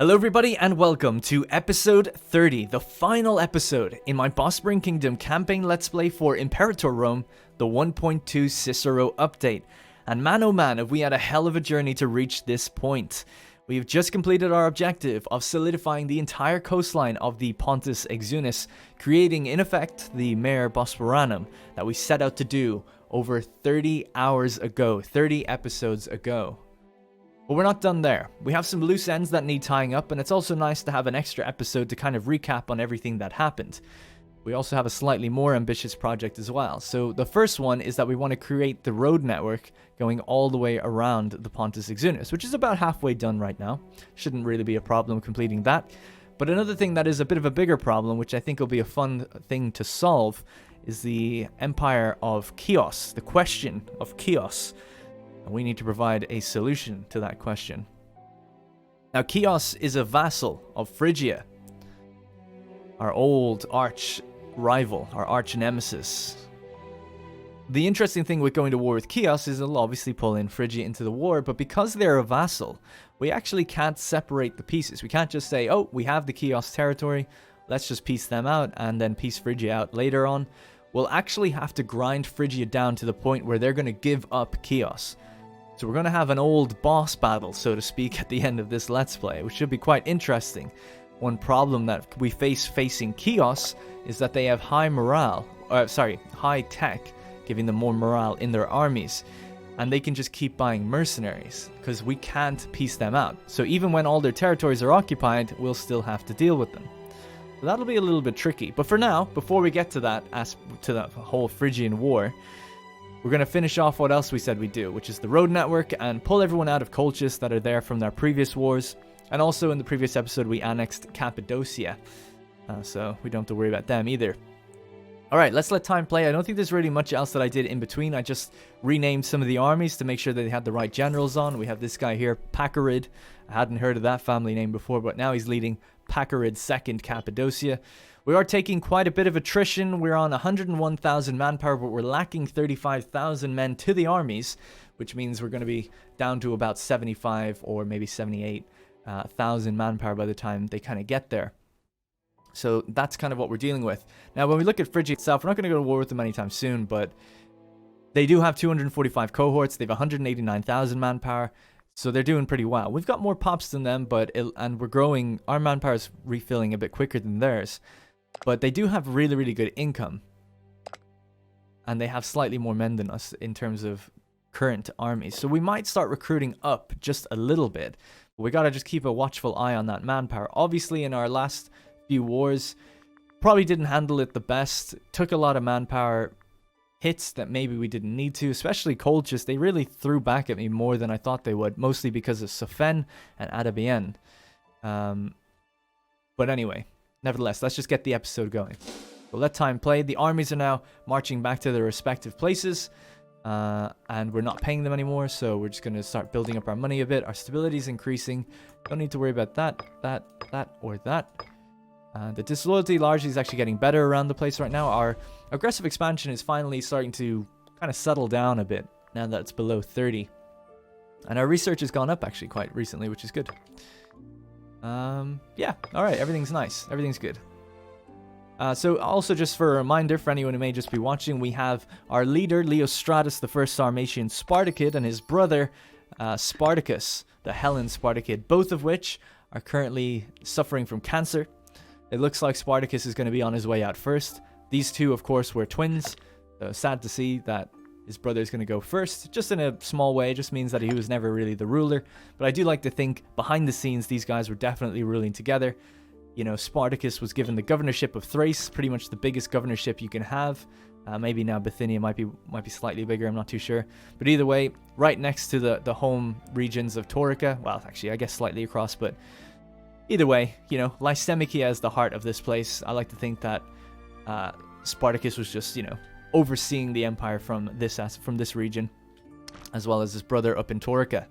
Hello everybody and welcome to episode 30, the final episode in my Bosporan Kingdom campaign let's play for Imperator Rome, the 1.2 Cicero update. And man oh man, have we had a hell of a journey to reach this point. We've just completed our objective of solidifying the entire coastline of the Pontus Exunis, creating in effect the Mare Bosporanum that we set out to do over 30 hours ago, 30 episodes ago. But we're not done there. We have some loose ends that need tying up, and it's also nice to have an extra episode to kind of recap on everything that happened. We also have a slightly more ambitious project as well. So the first one is that we want to create the road network going all the way around the Pontus Exunis, which is about halfway done right now. Shouldn't really be a problem completing that. But another thing that is a bit of a bigger problem, which I think will be a fun thing to solve, is the Empire of Chios, the question of Chios. And we need to provide a solution to that question. Now, Chios is a vassal of Phrygia, our old arch rival, our arch nemesis. The interesting thing with going to war with Chios is it'll obviously pull in Phrygia into the war, but because they're a vassal, we actually can't separate the pieces. We can't just say, oh, we have the Chios territory, let's just piece them out and then piece Phrygia out later on. We'll actually have to grind Phrygia down to the point where they're going to give up Chios. So we're going to have an old boss battle, so to speak, at the end of this Let's Play, which should be quite interesting. One problem that we facing Chios is that they have high tech, giving them more morale in their armies. And they can just keep buying mercenaries, because we can't piece them out. So even when all their territories are occupied, we'll still have to deal with them. So that'll be a little bit tricky. But for now, before we get to that whole Phrygian war, we're going to finish off what else we said we'd do, which is the road network, and pull everyone out of Colchis that are there from their previous wars. And also in the previous episode, we annexed Cappadocia, so we don't have to worry about them either. Alright, let's let time play. I don't think there's really much else that I did in between. I just renamed some of the armies to make sure that they had the right generals on. We have this guy here, Pacharid. I hadn't heard of that family name before, but now he's leading Pacharid 2nd Cappadocia. We are taking quite a bit of attrition. We're on 101,000 manpower, but we're lacking 35,000 men to the armies, which means we're going to be down to about 75 or maybe 78,000 manpower by the time they kind of get there. So that's kind of what we're dealing with. Now, when we look at Phrygia itself, we're not going to go to war with them anytime soon, but they do have 245 cohorts. They have 189,000 manpower. So they're doing pretty well. We've got more pops than them, and we're growing. Our manpower is refilling a bit quicker than theirs. But they do have really, really good income. And they have slightly more men than us in terms of current armies. So we might start recruiting up just a little bit. But we got to just keep a watchful eye on that manpower. Obviously, in our last few wars, probably didn't handle it the best. Took a lot of manpower hits that maybe we didn't need to, especially Colchis. They really threw back at me more than I thought they would, mostly because of Sofen and Adabien. But anyway, nevertheless, let's just get the episode going. We'll let time play. The armies are now marching back to their respective places, and we're not paying them anymore, so we're just going to start building up our money a bit. Our stability is increasing. Don't need to worry about that, or that. The disloyalty largely is actually getting better around the place right now. Our aggressive expansion is finally starting to kind of settle down a bit now that it's below 30. And our research has gone up actually quite recently, which is good. Yeah, alright, everything's nice. Everything's good. So also just for a reminder for anyone who may just be watching, we have our leader, Stratus, the first Sarmatian Spartacid, and his brother, Spartacus, the Hellen Spartacid, both of which are currently suffering from cancer. It looks like Spartacus is going to be on his way out first. These two, of course, were twins. So sad to see that his brother is going to go first. Just in a small way, just means that he was never really the ruler. But I do like to think behind the scenes, these guys were definitely ruling together. You know, Spartacus was given the governorship of Thrace, pretty much the biggest governorship you can have. Maybe now Bithynia might be slightly bigger, I'm not too sure. But either way, right next to the home regions of Taurica. Well, actually, I guess slightly across, but either way, you know, Lysimachia is the heart of this place. I like to think that Spartacus was just, you know, overseeing the empire from this region, as well as his brother up in Taurica.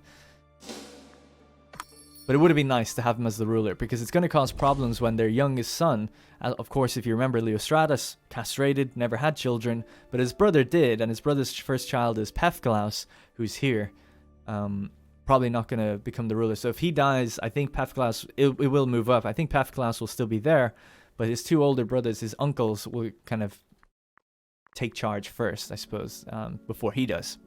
But it would have been nice to have him as the ruler, because it's going to cause problems when their youngest son, of course, if you remember, Stratus, castrated, never had children, but his brother did, and his brother's first child is Pefklaus, who's here. probably not going to become the ruler. So if he dies, I think Paphoclas, it will move up. I think Paphoclas will still be there, but his two older brothers, his uncles, will kind of take charge first, I suppose, before he does.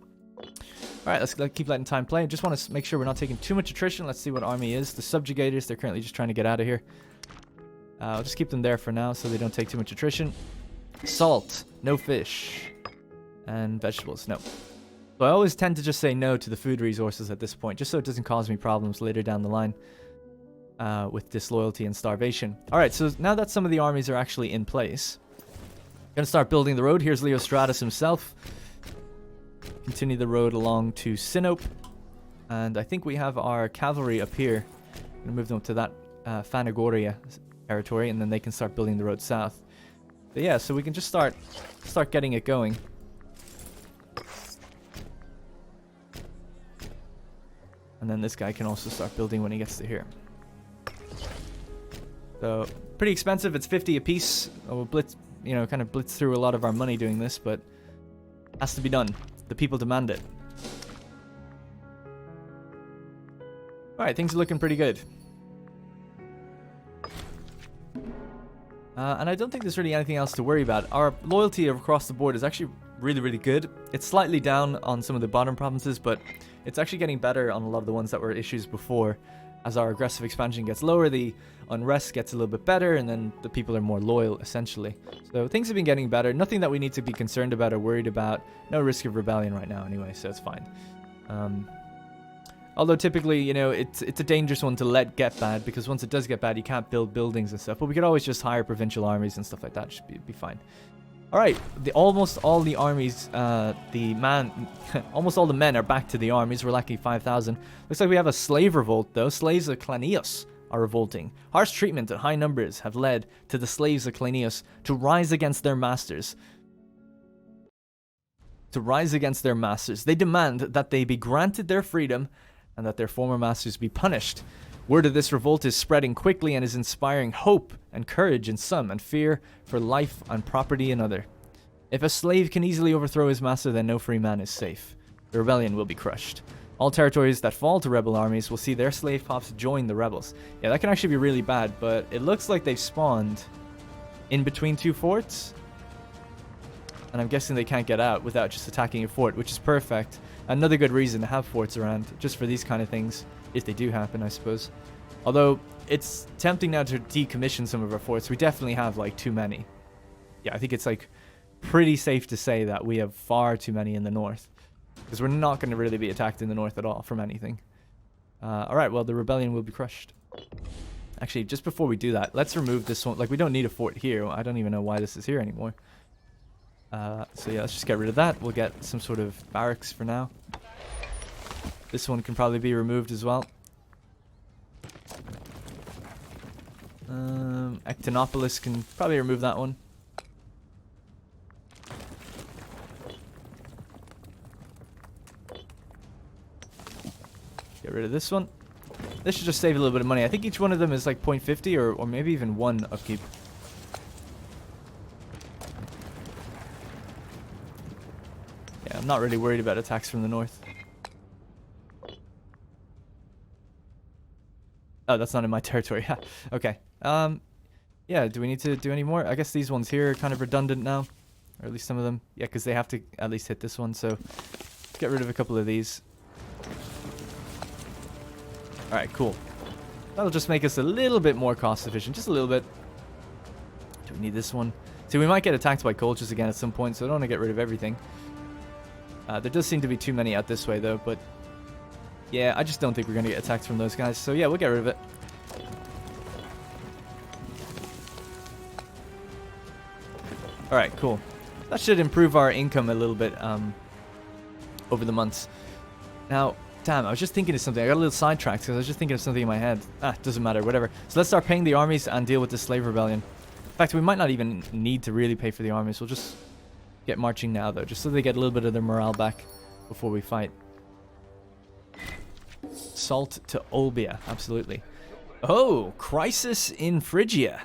Alright, let's keep letting time play. Just want to make sure we're not taking too much attrition. Let's see what army is. The subjugators, they're currently just trying to get out of here. I'll just keep them there for now so they don't take too much attrition. Salt, no fish. And vegetables, no. So I always tend to just say no to the food resources at this point, just so it doesn't cause me problems later down the line with disloyalty and starvation. Alright, so now that some of the armies are actually in place, I'm going to start building the road. Here's Leo Stratus himself. Continue the road along to Sinope. And I think we have our cavalry up here. I'm going to move them up to that Phanagoria territory, and then they can start building the road south. But yeah, so we can just start getting it going. And then this guy can also start building when he gets to here. So, pretty expensive. It's 50 apiece. We'll blitz, you know, kind of blitz through a lot of our money doing this, but it has to be done. The people demand it. Alright, things are looking pretty good. And I don't think there's really anything else to worry about. Our loyalty across the board is actually really, really good. It's slightly down on some of the bottom provinces, but it's actually getting better on a lot of the ones that were issues before. As our aggressive expansion gets lower, the unrest gets a little bit better, and then the people are more loyal, essentially. So things have been getting better. Nothing that we need to be concerned about or worried about. No risk of rebellion right now anyway, so it's fine. Although typically, you know, it's a dangerous one to let get bad, because once it does get bad, you can't build buildings and stuff. But we could always just hire provincial armies and stuff like that. Should be fine. Alright, almost all the armies, almost all the men are back to the armies. We're lacking 5,000. Looks like we have a slave revolt, though. Slaves of Clanios are revolting. Harsh treatment and high numbers have led to the slaves of Clanios to rise against their masters. They demand that they be granted their freedom and that their former masters be punished. Word of this revolt is spreading quickly and is inspiring hope and courage in some and fear for life and property in other. If a slave can easily overthrow his master, then no free man is safe. The rebellion will be crushed. All territories that fall to rebel armies will see their slave pops join the rebels. Yeah, that can actually be really bad, but it looks like they've spawned in between two forts. And I'm guessing they can't get out without just attacking a fort, which is perfect. Another good reason to have forts around, just for these kind of things. If they do happen, I suppose. Although, it's tempting now to decommission some of our forts. We definitely have, like, too many. Yeah, I think it's, like, pretty safe to say that we have far too many in the north. Because we're not going to really be attacked in the north at all from anything. Alright, well, the rebellion will be crushed. Actually, just before we do that, let's remove this one. Like, we don't need a fort here. I don't even know why this is here anymore. So yeah, let's just get rid of that. We'll get some sort of barracks for now. This one can probably be removed as well. Ectinopolis can probably remove that one. Get rid of this one. This should just save a little bit of money. I think each one of them is like 0.50 or maybe even 1 upkeep. Yeah, I'm not really worried about attacks from the north. Oh, that's not in my territory. Okay. Yeah, do we need to do any more? I guess these ones here are kind of redundant now. Or at least some of them. Yeah, because they have to at least hit this one, so let's get rid of a couple of these. Alright, cool. That'll just make us a little bit more cost efficient. Just a little bit. Do we need this one? See, we might get attacked by cultures again at some point, so I don't want to get rid of everything. There does seem to be too many out this way, though, but yeah, I just don't think we're going to get attacked from those guys. So yeah, we'll get rid of it. Alright, cool. That should improve our income a little bit over the months. Now, damn, I was just thinking of something. I got a little sidetracked because I was just thinking of something in my head. Doesn't matter, whatever. So let's start paying the armies and deal with the slave rebellion. In fact, we might not even need to really pay for the armies. We'll just get marching now, though, just so they get a little bit of their morale back before we fight. Salt to Olbia, absolutely. Oh, crisis in Phrygia.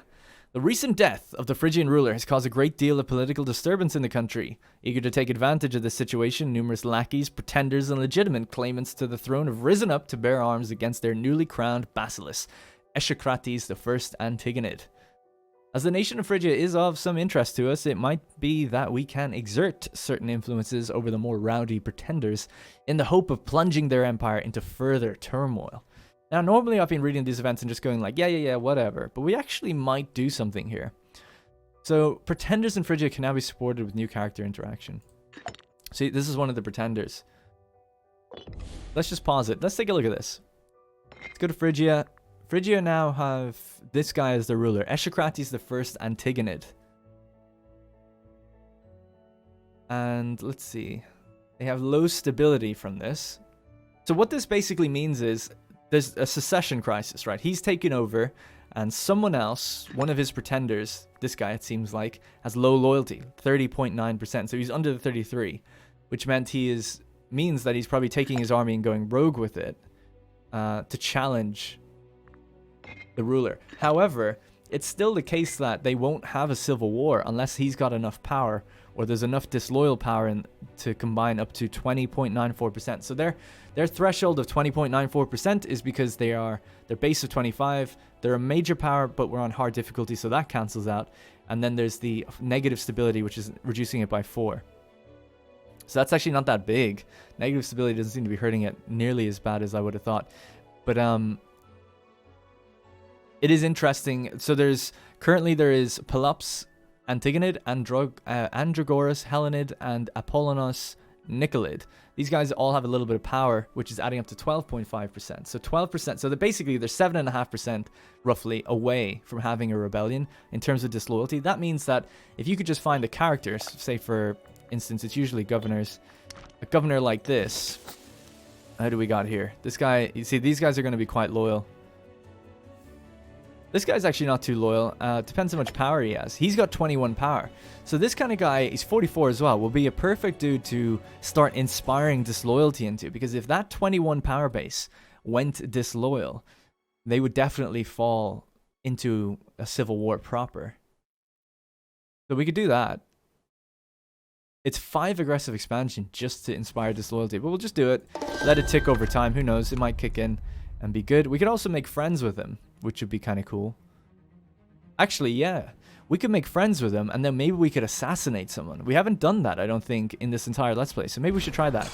The recent death of the Phrygian ruler has caused a great deal of political disturbance in the country. Eager to take advantage of this situation, numerous lackeys, pretenders, and legitimate claimants to the throne have risen up to bear arms against their newly crowned basileus, Echecrates I Antigonid. As the nation of Phrygia is of some interest to us, it might be that we can exert certain influences over the more rowdy pretenders in the hope of plunging their empire into further turmoil. Now, normally I've been reading these events and just going like, yeah, whatever, but we actually might do something here. So, pretenders in Phrygia can now be supported with new character interaction. See, this is one of the pretenders. Let's just pause it. Let's take a look at this. Let's go to Phrygia. Phrygia now have this guy as the ruler, Echecrates I Antigonid. And let's see. They have low stability from this. So what this basically means is there's a succession crisis, right? He's taken over, and someone else, one of his pretenders, this guy it seems like, has low loyalty, 30.9%. So he's under the 33, which means that he's probably taking his army and going rogue with it to challenge the ruler. However, it's still the case that they won't have a civil war unless he's got enough power, or there's enough disloyal power to combine up to 20.94%. So their threshold of 20.94% is because their base of 25, they're a major power, but we're on hard difficulty, so that cancels out. And then there's the negative stability, which is reducing it by 4. So that's actually not that big. Negative stability doesn't seem to be hurting it nearly as bad as I would have thought. But it is interesting. So there is Pelops Antigonid, Andragoras Hellenid, and Apollonos Nicolid. These guys all have a little bit of power, which is adding up to 12.5%. So 12%. So they're 7.5% roughly away from having a rebellion in terms of disloyalty. That means that if you could just find a character, say for instance, it's usually governors, a governor like this. How do we got here? This guy, you see, these guys are going to be quite loyal. This guy's actually not too loyal. Depends how much power he has. He's got 21 power. So this kind of guy, he's 44 as well, will be a perfect dude to start inspiring disloyalty into. Because if that 21 power base went disloyal, they would definitely fall into a civil war proper. So we could do that. It's 5 aggressive expansion just to inspire disloyalty. But we'll just do it. Let it tick over time. Who knows? It might kick in and be good. We could also make friends with him, which would be kind of cool. Actually, yeah. We could make friends with him, and then maybe we could assassinate someone. We haven't done that, I don't think, in this entire Let's Play, so maybe we should try that.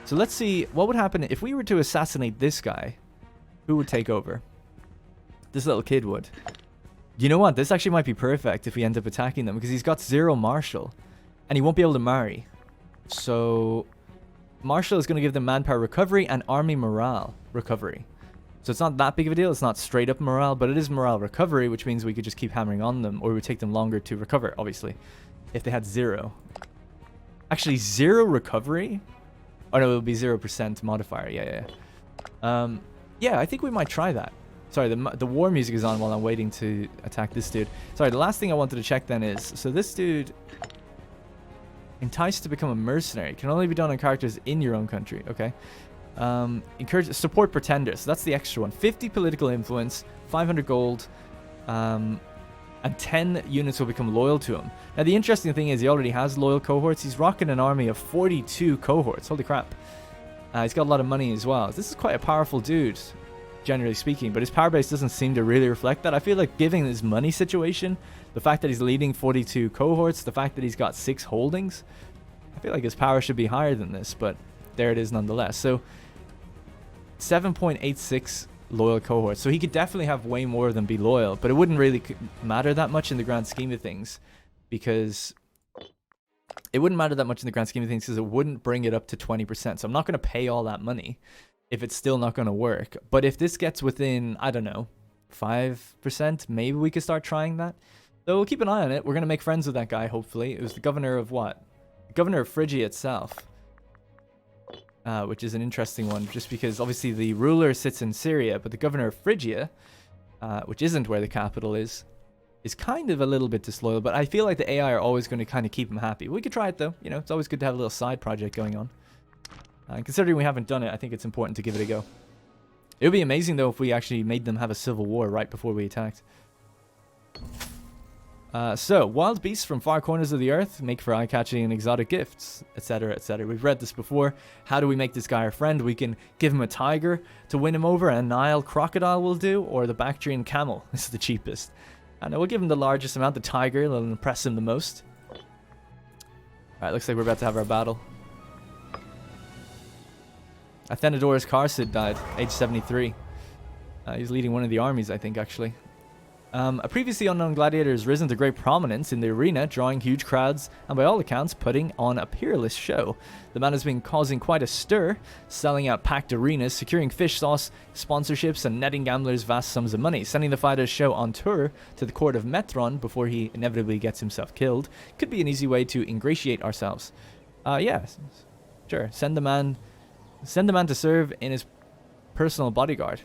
So let's see what would happen if we were to assassinate this guy. Who would take over? This little kid would. You know what? This actually might be perfect if we end up attacking them, because he's got 0 martial, and he won't be able to marry. So martial is going to give them manpower recovery and army morale recovery. So it's not that big of a deal. It's not straight up morale, but it is morale recovery, which means we could just keep hammering on them, or it would take them longer to recover, obviously, if they had 0. Actually, 0 recovery? Oh no, it would be 0% modifier. Yeah, I think we might try that. Sorry, the war music is on while I'm waiting to attack this dude. Sorry, the last thing I wanted to check then is, so this dude, enticed to become a mercenary, can only be done on characters in your own country. Okay. Encourage support pretenders. So that's the extra one. 50 political influence, 500 gold, and 10 units will become loyal to him. Now the interesting thing is he already has loyal cohorts. He's rocking an army of 42 cohorts. Holy crap. He's got a lot of money as well. This is quite a powerful dude, generally speaking, but his power base doesn't seem to really reflect that. I feel like given his money situation, the fact that he's leading 42 cohorts, the fact that he's got 6 holdings, I feel like his power should be higher than this, but there it is nonetheless. So 7.86 loyal cohorts. So he could definitely have way more than be loyal, but it wouldn't really matter that much in the grand scheme of things, because it wouldn't bring it up to 20%. So I'm not going to pay all that money if it's still not going to work. But if this gets within, I don't know, 5%, maybe we could start trying that. So we'll keep an eye on it. We're going to make friends with that guy, hopefully. It was the governor of what? The governor of Phrygia itself. Which is an interesting one, just because obviously the ruler sits in Syria, but the governor of Phrygia, which isn't where the capital is kind of a little bit disloyal, but I feel like the AI are always going to kind of keep him happy. We could try it though, you know, it's always good to have a little side project going on. And considering we haven't done it, I think it's important to give it a go. It would be amazing though if we actually made them have a civil war right before we attacked. So, wild beasts from far corners of the earth make for eye-catching and exotic gifts, etc., etc. We've read this before. How do we make this guy our friend? We can give him a tiger to win him over, a Nile crocodile will do, or the Bactrian camel. This is the cheapest. And we'll give him the largest amount, the tiger. It'll impress him the most. Alright, looks like we're about to have our battle. Athenodorus Carsid died, age 73. He's leading one of the armies, I think, actually. A previously unknown gladiator has risen to great prominence in the arena, drawing huge crowds and by all accounts putting on a peerless show. The man has been causing quite a stir, selling out packed arenas, securing fish sauce sponsorships and netting gamblers vast sums of money. Sending the fighter's show on tour to the court of Metron before he inevitably gets himself killed could be an easy way to ingratiate ourselves. Yeah, sure. Send the man to serve in his personal bodyguard.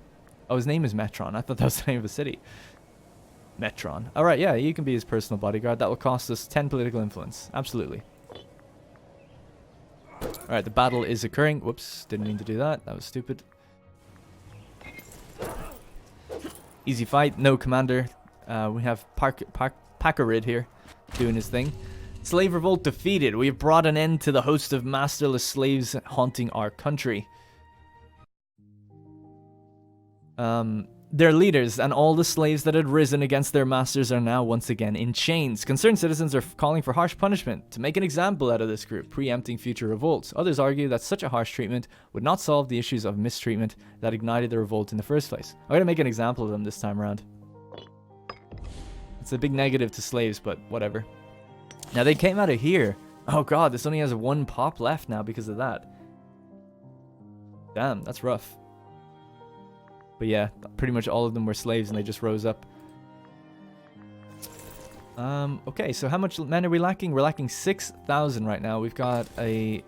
Oh, his name is Metron. I thought that was the name of a city. Metron. Alright, yeah, you can be his personal bodyguard. That will cost us 10 political influence. Absolutely. Alright, the battle is occurring. Whoops, didn't mean to do that. That was stupid. Easy fight, no commander. We have Pakarid here doing his thing. Slave revolt defeated. We have brought an end to the host of masterless slaves haunting our country. Their leaders and all the slaves that had risen against their masters are now once again in chains. Concerned citizens are calling for harsh punishment to make an example out of this group, preempting future revolts. Others argue that such a harsh treatment would not solve the issues of mistreatment that ignited the revolt in the first place. I'm going to make an example of them this time around. It's a big negative to slaves, but whatever. Now they came out of here. Oh god, this only has one pop left now because of that. Damn, that's rough. But yeah, pretty much all of them were slaves and they just rose up. Okay, so how much men are we lacking? We're lacking 6,000 right now. We've got a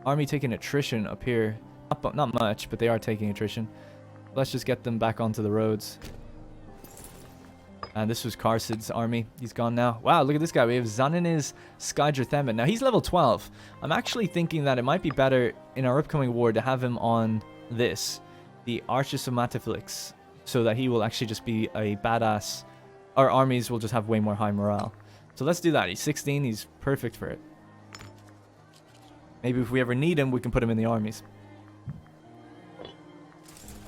army taking attrition up here. Not much, but they are taking attrition. Let's just get them back onto the roads. And this was Carsid's army. He's gone now. Wow, look at this guy. We have Zanini's Skydra Themin. Now, he's level 12. I'm actually thinking that it might be better in our upcoming war to have him on this. The Archus of Mataflix, so that he will actually just be a badass. Our armies will just have way more high morale. So let's do that. He's 16. He's perfect for it. Maybe if we ever need him, we can put him in the armies.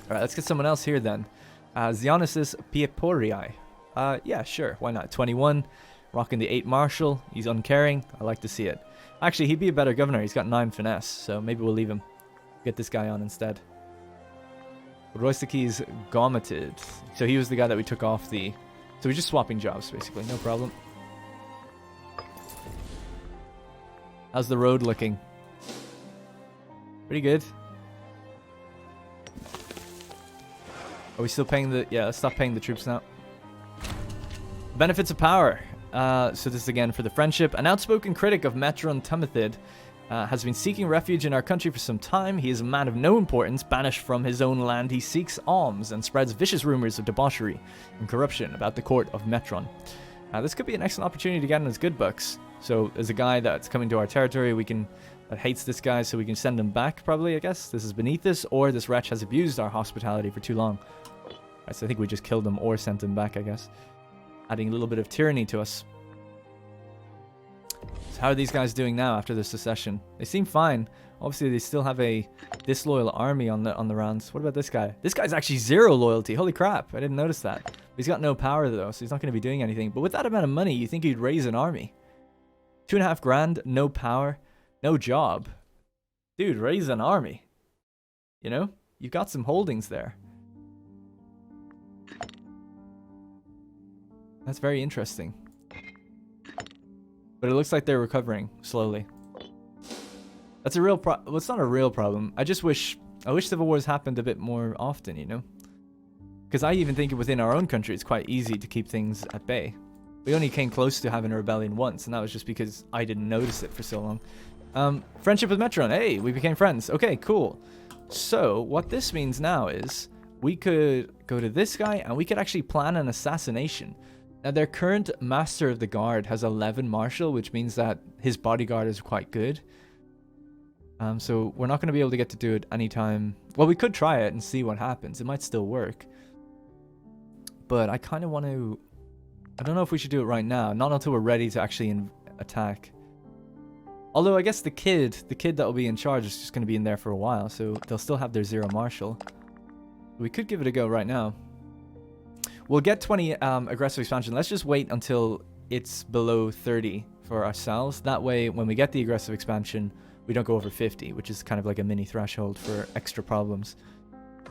Alright, let's get someone else here then. Zionisus Pieporii. Yeah, sure. Why not? 21. Rocking the 8 Marshal. He's uncaring. I like to see it. Actually, he'd be a better governor. He's got 9 finesse, so maybe we'll leave him. Get this guy on instead. Roystaki's Gomated. So he was the guy that we took off the... So we're just swapping jobs, basically. No problem. How's the road looking? Pretty good. Are we still paying the... Yeah, let's stop paying the troops now. Benefits of power. So this is again for the friendship. An outspoken critic of Metron Tumethid has been seeking refuge in our country for some time. He is a man of no importance, banished from his own land. He seeks alms and spreads vicious rumors of debauchery and corruption about the court of Metron. This could be an excellent opportunity to get in his good books. So there's a guy that's coming to our territory. That hates this guy, so we can send him back, probably, I guess. This is beneath us, or this wretch has abused our hospitality for too long. Right, so I think we just killed him or sent him back, I guess. Adding a little bit of tyranny to us. So how are these guys doing now after the secession? They seem fine. Obviously, they still have a disloyal army on the rounds. What about this guy? This guy's actually 0 loyalty. Holy crap! I didn't notice that. He's got no power though, so he's not going to be doing anything. But with that amount of money, you think he'd raise an army? 2.5 grand, no power, no job. Dude, raise an army. You know, you've got some holdings there. That's very interesting. But it looks like they're recovering slowly. That's a real well, it's not a real problem. I wish civil wars happened a bit more often, you know? Because I even think within our own country, it's quite easy to keep things at bay. We only came close to having a rebellion once, and that was just because I didn't notice it for so long. Friendship with Metron. Hey, we became friends. Okay, cool. So, what this means now is we could go to this guy, and we could actually plan an assassination. Now, their current Master of the Guard has 11 Marshal, which means that his bodyguard is quite good. So we're not going to be able to get to do it anytime. Well, we could try it and see what happens. It might still work. But I kind of want to I don't know if we should do it right now. Not until we're ready to actually attack. Although I guess the kid that will be in charge is just going to be in there for a while, so they'll still have their 0 marshal. We could give it a go right now. We'll get 20 aggressive expansion. Let's just wait until it's below 30 for ourselves. That way, when we get the aggressive expansion, we don't go over 50, which is kind of like a mini threshold for extra problems.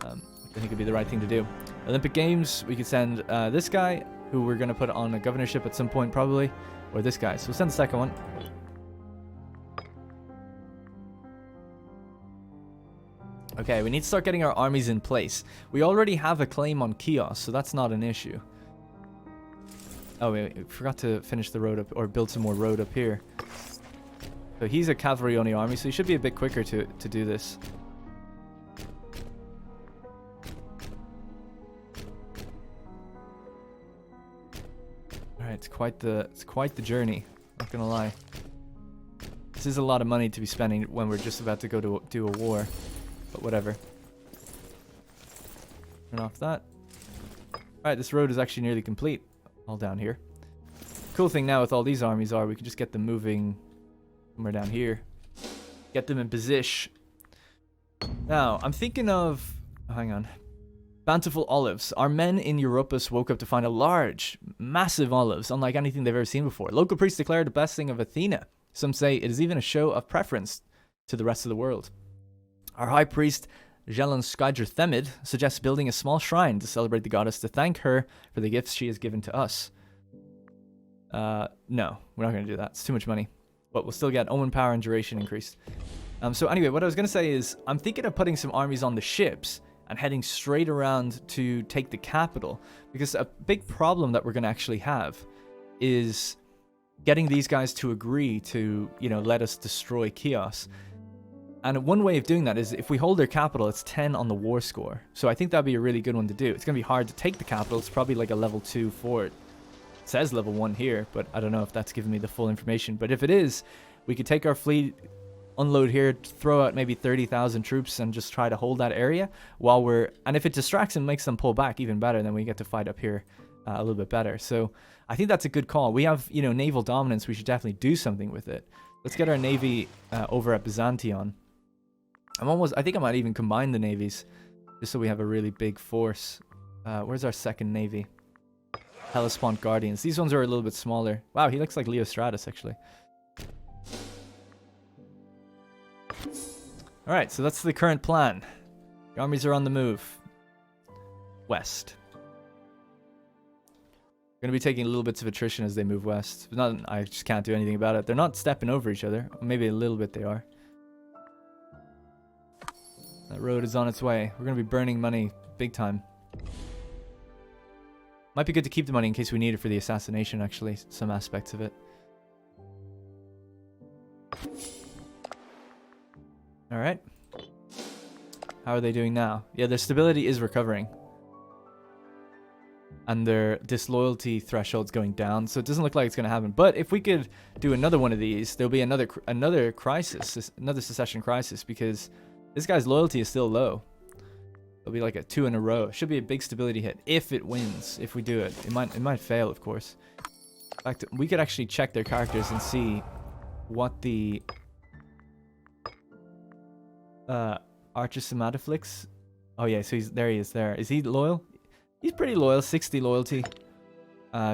I think it'd be the right thing to do. Olympic Games, we could send this guy, who we're going to put on a governorship at some point probably, or this guy. So we'll send the second one. Okay, we need to start getting our armies in place. We already have a claim on Chios, so that's not an issue. Oh, we forgot to finish the road up, or build some more road up here. So he's a cavalry-only army, so he should be a bit quicker to do this. Alright, it's quite the journey, not gonna lie. This is a lot of money to be spending when we're just about to go to do a war. But whatever. Turn off that. Alright, this road is actually nearly complete. All down here. Cool thing now with all these armies are we can just get them moving somewhere down here. Get them in position. Now, I'm thinking of... Oh, hang on. Bountiful Olives. Our men in Europus woke up to find a large, massive olives, unlike anything they've ever seen before. Local priests declare the best thing of Athena. Some say it is even a show of preference to the rest of the world. Our high priest, Jelan Skyger Themid, suggests building a small shrine to celebrate the goddess to thank her for the gifts she has given to us. No, we're not going to do that. It's too much money. But we'll still get omen power and duration increased. So anyway, what I was going to say is, I'm thinking of putting some armies on the ships and heading straight around to take the capital. Because a big problem that we're going to actually have is getting these guys to agree to, you know, let us destroy Chios. And one way of doing that is if we hold their capital, it's 10 on the war score. So I think that'd be a really good one to do. It's going to be hard to take the capital. It's probably like a level 2 fort. It says level 1 here, but I don't know if that's giving me the full information. But if it is, we could take our fleet, unload here, throw out maybe 30,000 troops and just try to hold that area while we're... And if it distracts and makes them pull back, even better, then we get to fight up here a little bit better. So I think that's a good call. We have, you know, naval dominance. We should definitely do something with it. Let's get our navy over at Byzantion. I think I might even combine the navies just so we have a really big force. Where's our second navy? Hellespont Guardians. These ones are a little bit smaller. Wow, he looks like Leo Stratus, actually. Alright, so that's the current plan. The armies are on the move. West. We're going to be taking little bits of attrition as they move west. I just can't do anything about it. They're not stepping over each other. Maybe a little bit they are. That road is on its way. We're going to be burning money big time. Might be good to keep the money in case we need it for the assassination, actually. Some aspects of it. Alright. How are they doing now? Yeah, their stability is recovering. And their disloyalty threshold's going down, so it doesn't look like it's going to happen. But if we could do another one of these, there'll be another crisis, another secession crisis, because... This guy's loyalty is still low. It'll be like a 2 in a row. Should be a big stability hit if it wins. If we do it, it might fail, of course. In fact, we could actually check their characters and see what the Archisomatoflix. Oh yeah, so there he is. There is he loyal? He's pretty loyal. 60 loyalty.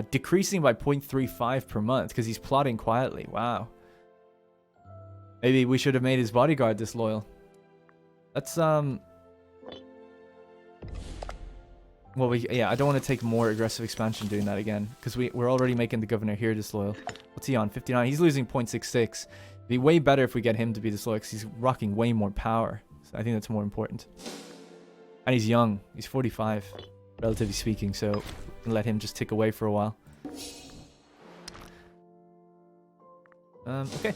Decreasing by 0.35 per month because he's plotting quietly. Wow. Maybe we should have made his bodyguard disloyal. Let's well, yeah, I don't want to take more aggressive expansion doing that again because we're already making the governor here disloyal. What's he on? 59. He's losing 0.66. It'd be way better if we get him to be disloyal because he's rocking way more power. So I think that's more important. And he's young. He's 45, relatively speaking. So let him just tick away for a while. Okay.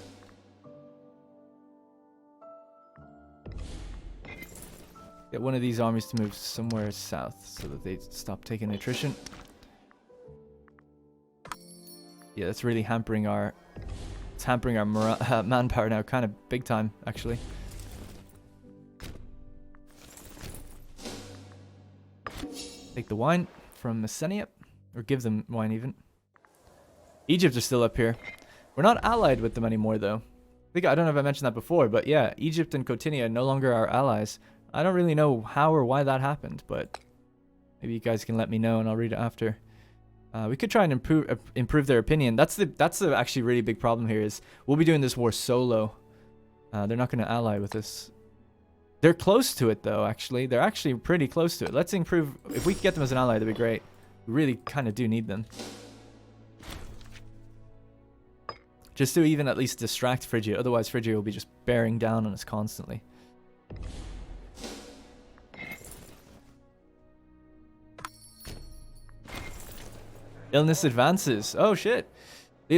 Get one of these armies to move somewhere south so that they stop taking attrition. Yeah, that's really hampering our... It's hampering our manpower now, kind of big time, actually. Take the wine from Messenia, or give them wine even. Egypt are still up here. We're not allied with them anymore, though. I don't know if I mentioned that before, but yeah, Egypt and Cotinia no longer are allies. I don't really know how or why that happened, but maybe you guys can let me know and I'll read it after. We could try and improve their opinion. That's the actually really big problem here is we'll be doing this war solo. They're not going to ally with us. They're close to it, though, actually. They're actually pretty close to it. Let's improve. If we could get them as an ally, that'd be great. We really kind of do need them. Just to even at least distract Phrygia. Otherwise, Phrygia will be just bearing down on us constantly. Illness advances. Oh, shit.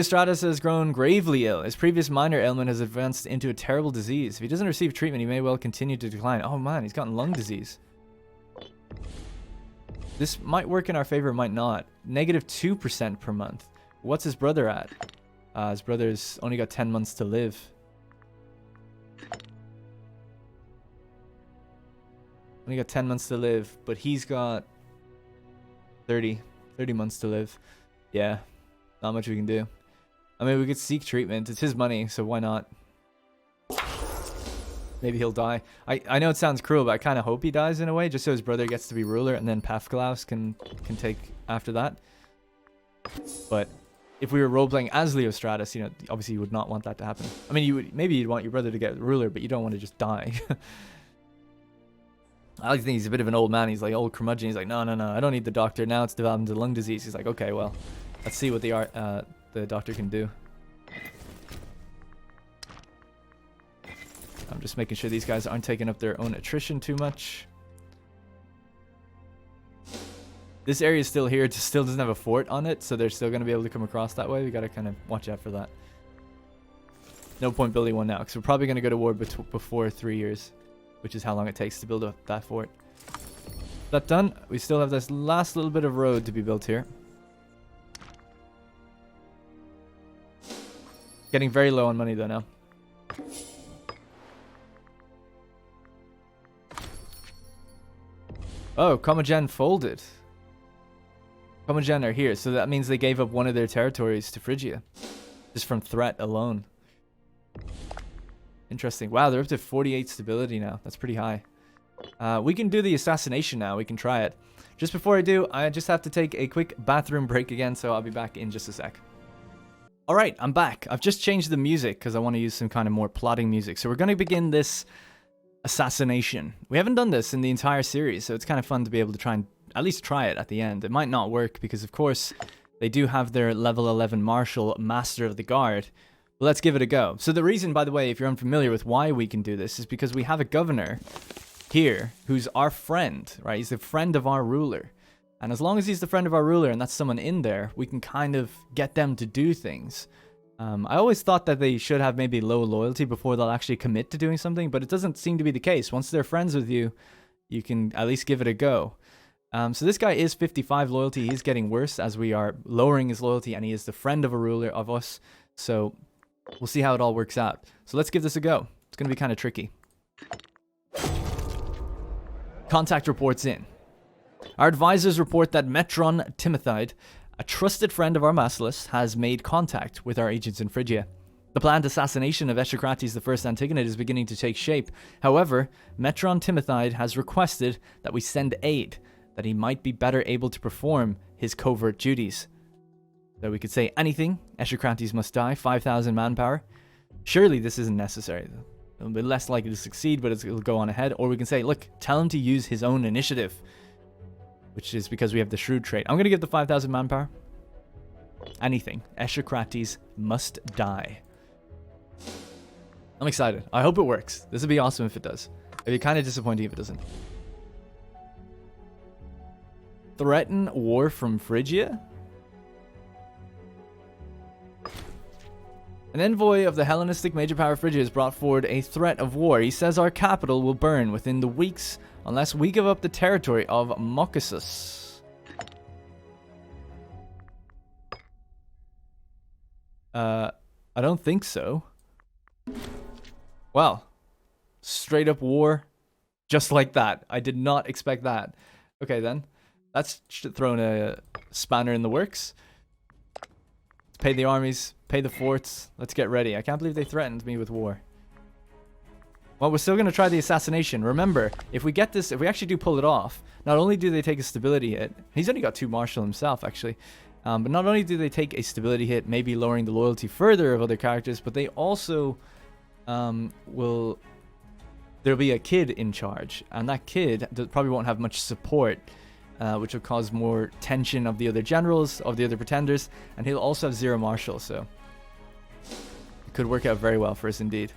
Stratus has grown gravely ill. His previous minor ailment has advanced into a terrible disease. If he doesn't receive treatment, he may well continue to decline. Oh, man, he's gotten lung disease. This might work in our favor, might not. Negative 2% per month. What's his brother at? His brother's only got 10 months to live. Only got 10 months to live, but he's got 30 months to live. Yeah, not much we can do. I mean, we could seek treatment. It's his money, so why not? Maybe he'll die. I know it sounds cruel, but I kind of hope he dies in a way, just so his brother gets to be ruler, and then Pafklaus can take after that. But if we were role-playing as Stratus, you know, obviously you would not want that to happen. I mean, maybe you'd want your brother to get ruler, but you don't want to just die. I like to think he's a bit of an old man. He's like old curmudgeon. He's like, no, I don't need the doctor. Now it's developing into lung disease. He's like, okay, well, let's see what the doctor can do. I'm just making sure these guys aren't taking up their own attrition too much. This area is still here. It still doesn't have a fort on it, so they're still going to be able to come across that way. We got to kind of watch out for that. No point building one now, because we're probably going to go to war before 3 years, which is how long it takes to build up that fort. That done. We still have this last little bit of road to be built here. Getting very low on money, though, now. Oh, Commagene folded. Commagene are here, so that means they gave up one of their territories to Phrygia. Just from threat alone. Interesting. Wow, they're up to 48 stability now. That's pretty high. We can do the assassination now. We can try it. Just before I do, I just have to take a quick bathroom break again, so I'll be back in just a sec. Alright, I'm back. I've just changed the music because I want to use some kind of more plotting music. So we're going to begin this assassination. We haven't done this in the entire series, so it's kind of fun to be able to try and at least try it at the end. It might not work because, of course, they do have their level 11 Marshal, Master of the Guard. But let's give it a go. So the reason, by the way, if you're unfamiliar with why we can do this, is because we have a governor here who's our friend, right? He's the friend of our ruler. And as long as he's the friend of our ruler and that's someone in there, we can kind of get them to do things. I always thought that they should have maybe low loyalty before they'll actually commit to doing something, but it doesn't seem to be the case. Once they're friends with you, you can at least give it a go. So this guy is 55 loyalty. He's getting worse as we are lowering his loyalty, and he is the friend of a ruler of us. So we'll see how it all works out. So let's give this a go. It's going to be kind of tricky. Contact reports in. Our advisors report that Metron Timothide, a trusted friend of our Marsalis, has made contact with our agents in Phrygia. The planned assassination of Echecrates I Antigonid is beginning to take shape. However, Metron Timothide has requested that we send aid, that he might be better able to perform his covert duties. So we could say anything. Echecrates must die, 5,000 manpower. Surely this isn't necessary. It'll be less likely to succeed, but it'll go on ahead. Or we can say, look, tell him to use his own initiative, which is because we have the shrewd trait. I'm going to give the 5,000 manpower. Anything. Echecrates must die. I'm excited. I hope it works. This would be awesome if it does. It'd be kind of disappointing if it doesn't. Threaten war from Phrygia? An envoy of the Hellenistic major power Phrygia has brought forward a threat of war. He says our capital will burn within the weeks unless we give up the territory of Mokassus. I don't think so. Well, straight up war, just like that. I did not expect that. Okay then, that's thrown a spanner in the works. Pay the armies, pay the forts. Let's get ready. I can't believe they threatened me with war. Well, we're still going to try the assassination. Remember, if we get this, if we actually do pull it off, not only do they take a stability hit, he's only got 2 martial himself, actually. But not only do they take a stability hit, maybe lowering the loyalty further of other characters, but they also will... There'll be a kid in charge, and that kid probably won't have much support, which will cause more tension of the other generals, of the other pretenders, and he'll also have 0 martial, so it could work out very well for us indeed.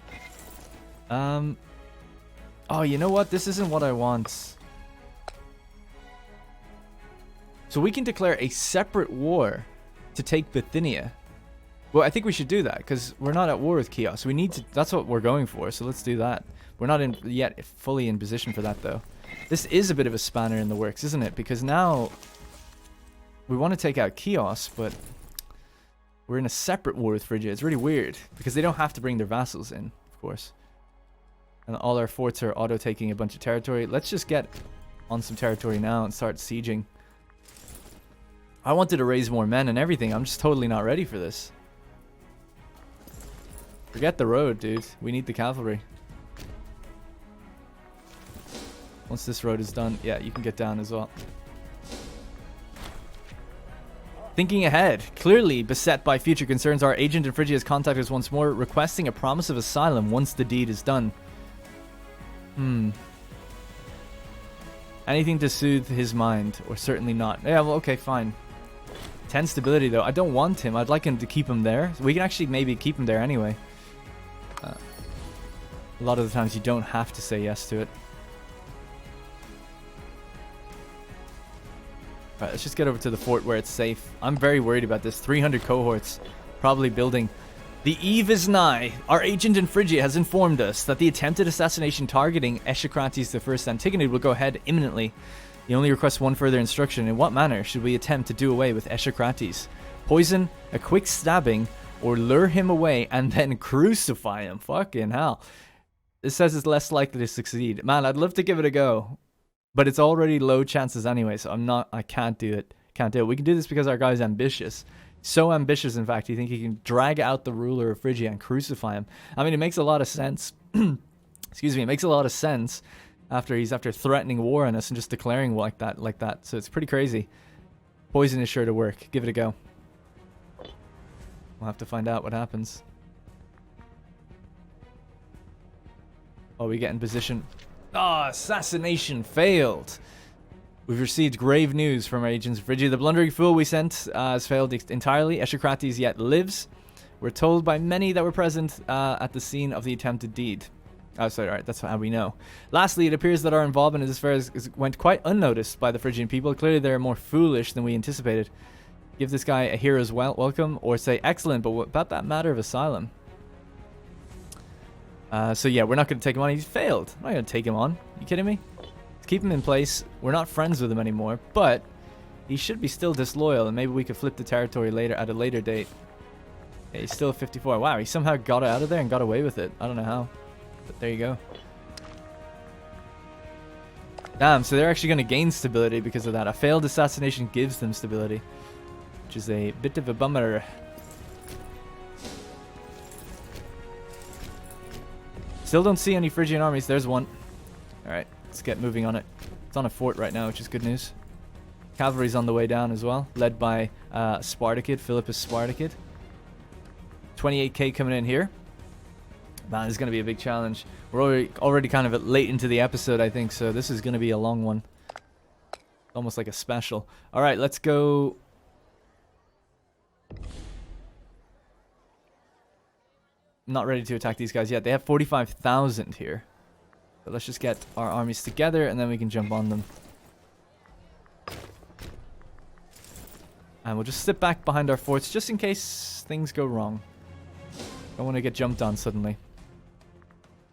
Oh, you know what? This isn't what I want. So we can declare a separate war to take Bithynia. Well, I think we should do that, because we're not at war with Chios. We need to... That's what we're going for, so let's do that. We're not yet fully in position for that, though. This is a bit of a spanner in the works, isn't it? Because now we want to take out Chios, but we're in a separate war with Phrygia. It's really weird, because they don't have to bring their vassals in, of course. And all our forts are auto-taking a bunch of territory. Let's just get on some territory now and start sieging. I wanted to raise more men and everything. I'm just totally not ready for this. Forget the road, dude. We need the cavalry. Once this road is done, yeah, you can get down as well. Thinking ahead. Clearly beset by future concerns, our agent in Phrygia has contacted us once more, requesting a promise of asylum once the deed is done. Anything to soothe his mind, or certainly not. Yeah, well, okay, fine. 10 stability, though. I don't want him. I'd like him to keep him there. We can actually maybe keep him there anyway. A lot of the times you don't have to say yes to it. Alright, let's just get over to the fort where it's safe. I'm very worried about this. 300 cohorts. Probably building. The eve is nigh. Our agent in Phrygia has informed us that the attempted assassination targeting Echecrates I Antigonid will go ahead imminently. He only requests one further instruction. In what manner should we attempt to do away with Echecrates? Poison, a quick stabbing, or lure him away and then crucify him? Fucking hell. This says it's less likely to succeed. Man, I'd love to give it a go. But it's already low chances anyway, so I can't do it. Can't do it. We can do this because our guy's ambitious. So ambitious, in fact, you think he can drag out the ruler of Phrygia and crucify him. I mean, it makes a lot of sense. Excuse me, it makes a lot of sense after threatening war on us and just declaring like that. So it's pretty crazy. Poison is sure to work. Give it a go. We'll have to find out what happens. Oh, we get in position. Ah, assassination failed. We've received grave news from our agents of Phrygia. The blundering fool we sent has failed entirely. Echecrates yet lives. We're told by many that were present at the scene of the attempted deed. Oh, sorry, alright, that's how we know. Lastly, it appears that our involvement in this affair went quite unnoticed by the Phrygian people. Clearly, they're more foolish than we anticipated. Give this guy a hero's welcome, or say excellent, but what about that matter of asylum? So yeah, we're not going to take him on. He's failed. I'm not going to take him on. You kidding me? Let's keep him in place. We're not friends with him anymore, but he should be still disloyal, and maybe we could flip the territory later at a later date. Yeah, he's still 54. Wow, he somehow got out of there and got away with it. I don't know how, but there you go. Damn, so they're actually going to gain stability because of that. A failed assassination gives them stability, which is a bit of a bummer. Still don't see any Phrygian armies. There's one. Alright, let's get moving on it. It's on a fort right now, which is good news. Cavalry's on the way down as well, led by Spartacid, Philippus Spartacid. 28k coming in here. Man, this is going to be a big challenge. We're already kind of late into the episode, I think, so this is going to be a long one. Almost like a special. Alright, let's go... Not ready to attack these guys yet. They have 45,000 here. But let's just get our armies together and then we can jump on them. And we'll just sit back behind our forts just in case things go wrong. Don't want to get jumped on suddenly.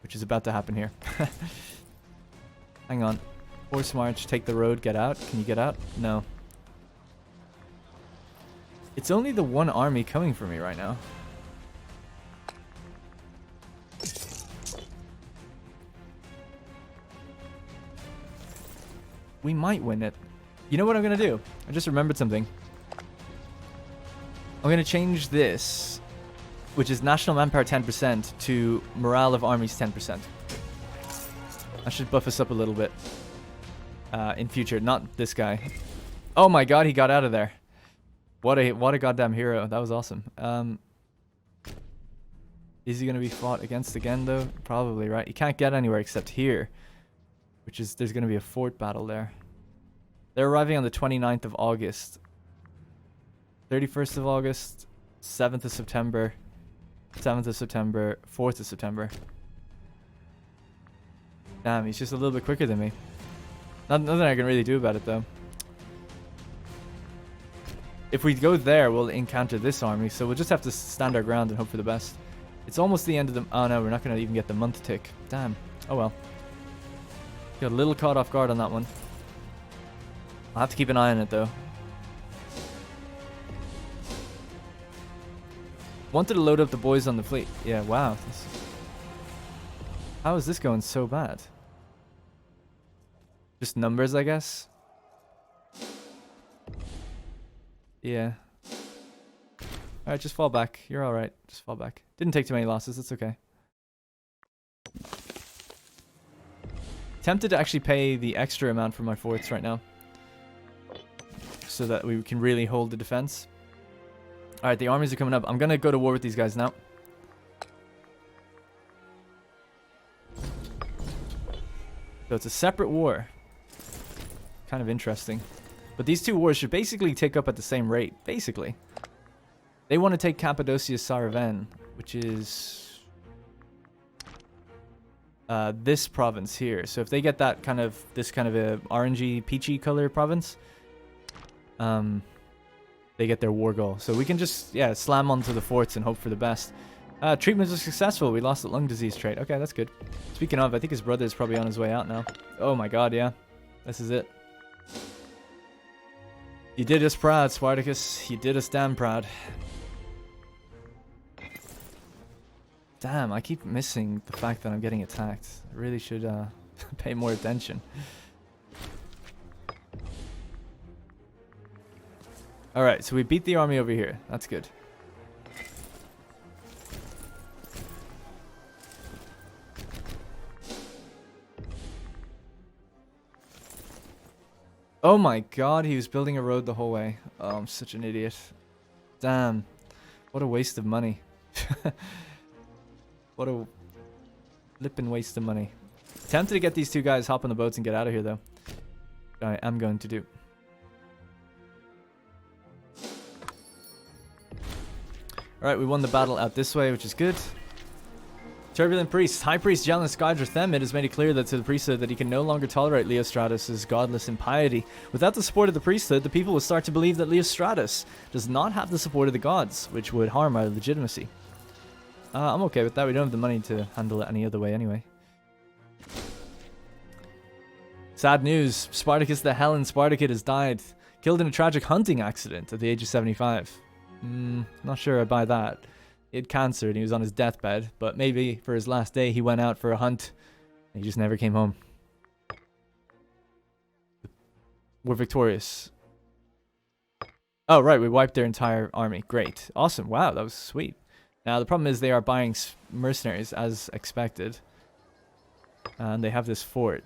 Which is about to happen here. Hang on. Horse march, take the road, get out. Can you get out? No. It's only the one army coming for me right now. We might win it. You know what I'm going to do? I just remembered something. I'm going to change this, which is national manpower 10%, to morale of armies 10%. That should buff us up a little bit in future. Not this guy. Oh my god, he got out of there. What a goddamn hero. That was awesome. Is he going to be fought against again, though? Probably, right? You can't get anywhere except here, which is, there's going to be a fort battle there. They're arriving on the 29th of August. 31st of August, 7th of September, 7th of September, 4th of September. Damn, he's just a little bit quicker than me. Nothing I can really do about it, though. If we go there, we'll encounter this army, so we'll just have to stand our ground and hope for the best. It's almost the end of the... Oh no, we're not going to even get the month tick. Damn. Oh well. Got a little caught off guard on that one. I'll have to keep an eye on it, though. Wanted to load up the boys on the fleet. Yeah, wow. How is this going so bad? Just numbers, I guess? Yeah. Alright, just fall back. You're alright. Just fall back. Didn't take too many losses. It's okay. Tempted to actually pay the extra amount for my forts right now, so that we can really hold the defense. Alright, the armies are coming up. I'm going to go to war with these guys now. So it's a separate war. Kind of interesting. But these two wars should basically take up at the same rate. Basically. They want to take Cappadocia Saraven, which is this province here. So if they get that kind of, this kind of a orangey, peachy color province, they get their war goal. So we can just, yeah, slam onto the forts and hope for the best. Treatments are successful. We lost the lung disease trait. Okay, that's good. Speaking of, I think his brother is probably on his way out now. Oh my god, yeah. This is it. You did us proud, Spartacus. You did us damn proud. Damn, I keep missing the fact that I'm getting attacked. I really should pay more attention. Alright, so we beat the army over here. That's good. Oh my god, he was building a road the whole way. Oh, I'm such an idiot. Damn. What a waste of money. What a flippin' waste of money. Tempted to get these two guys, hop on the boats and get out of here, though. I am going to do. Alright, we won the battle out this way, which is good. Turbulent Priest. High Priest Jealous Skydra Themid has made it clear that to the priesthood that he can no longer tolerate Leostratus' godless impiety. Without the support of the priesthood, the people will start to believe that Leostratus does not have the support of the gods, which would harm our legitimacy. I'm okay with that. We don't have the money to handle it any other way anyway. Sad news. Spartacus the Helen Spartacid has died. Killed in a tragic hunting accident at the age of 75. Not sure I buy that. He had cancer and he was on his deathbed, but maybe for his last day he went out for a hunt and he just never came home. We're victorious. Oh, right, we wiped their entire army. Great. Awesome. Wow, that was sweet. Now, the problem is they are buying mercenaries as expected. And they have this fort.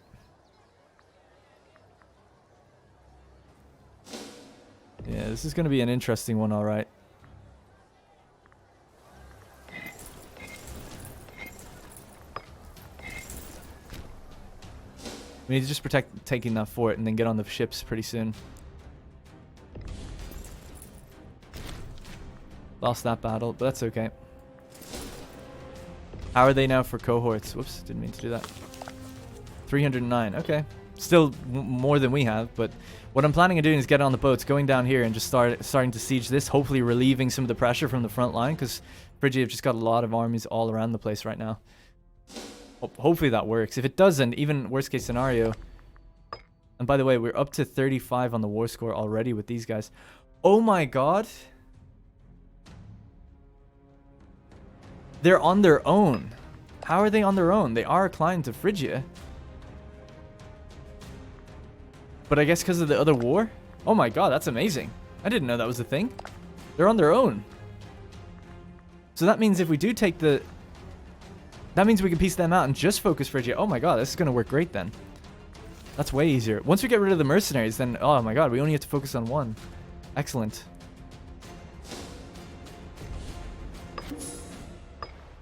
Yeah, this is going to be an interesting one, alright. We need to just protect taking that fort and then get on the ships pretty soon. Lost that battle, but that's okay. How are they now for cohorts? Whoops, didn't mean to do that. 309, okay. Still more than we have, but what I'm planning on doing is get on the boats, going down here and just starting to siege this, hopefully relieving some of the pressure from the front line, because Phrygia have just got a lot of armies all around the place right now. Hopefully that works. If it doesn't, even worst case scenario. And by the way, we're up to 35 on the war score already with these guys. Oh my god. They're on their own. How are they on their own? They are a client of Phrygia. But I guess because of the other war? Oh my god, that's amazing. I didn't know that was a thing. They're on their own. So that means if we do take the... That means we can piece them out and just focus Phrygia. Oh my god, this is going to work great then. That's way easier. Once we get rid of the mercenaries, then... Oh my god, we only have to focus on one. Excellent.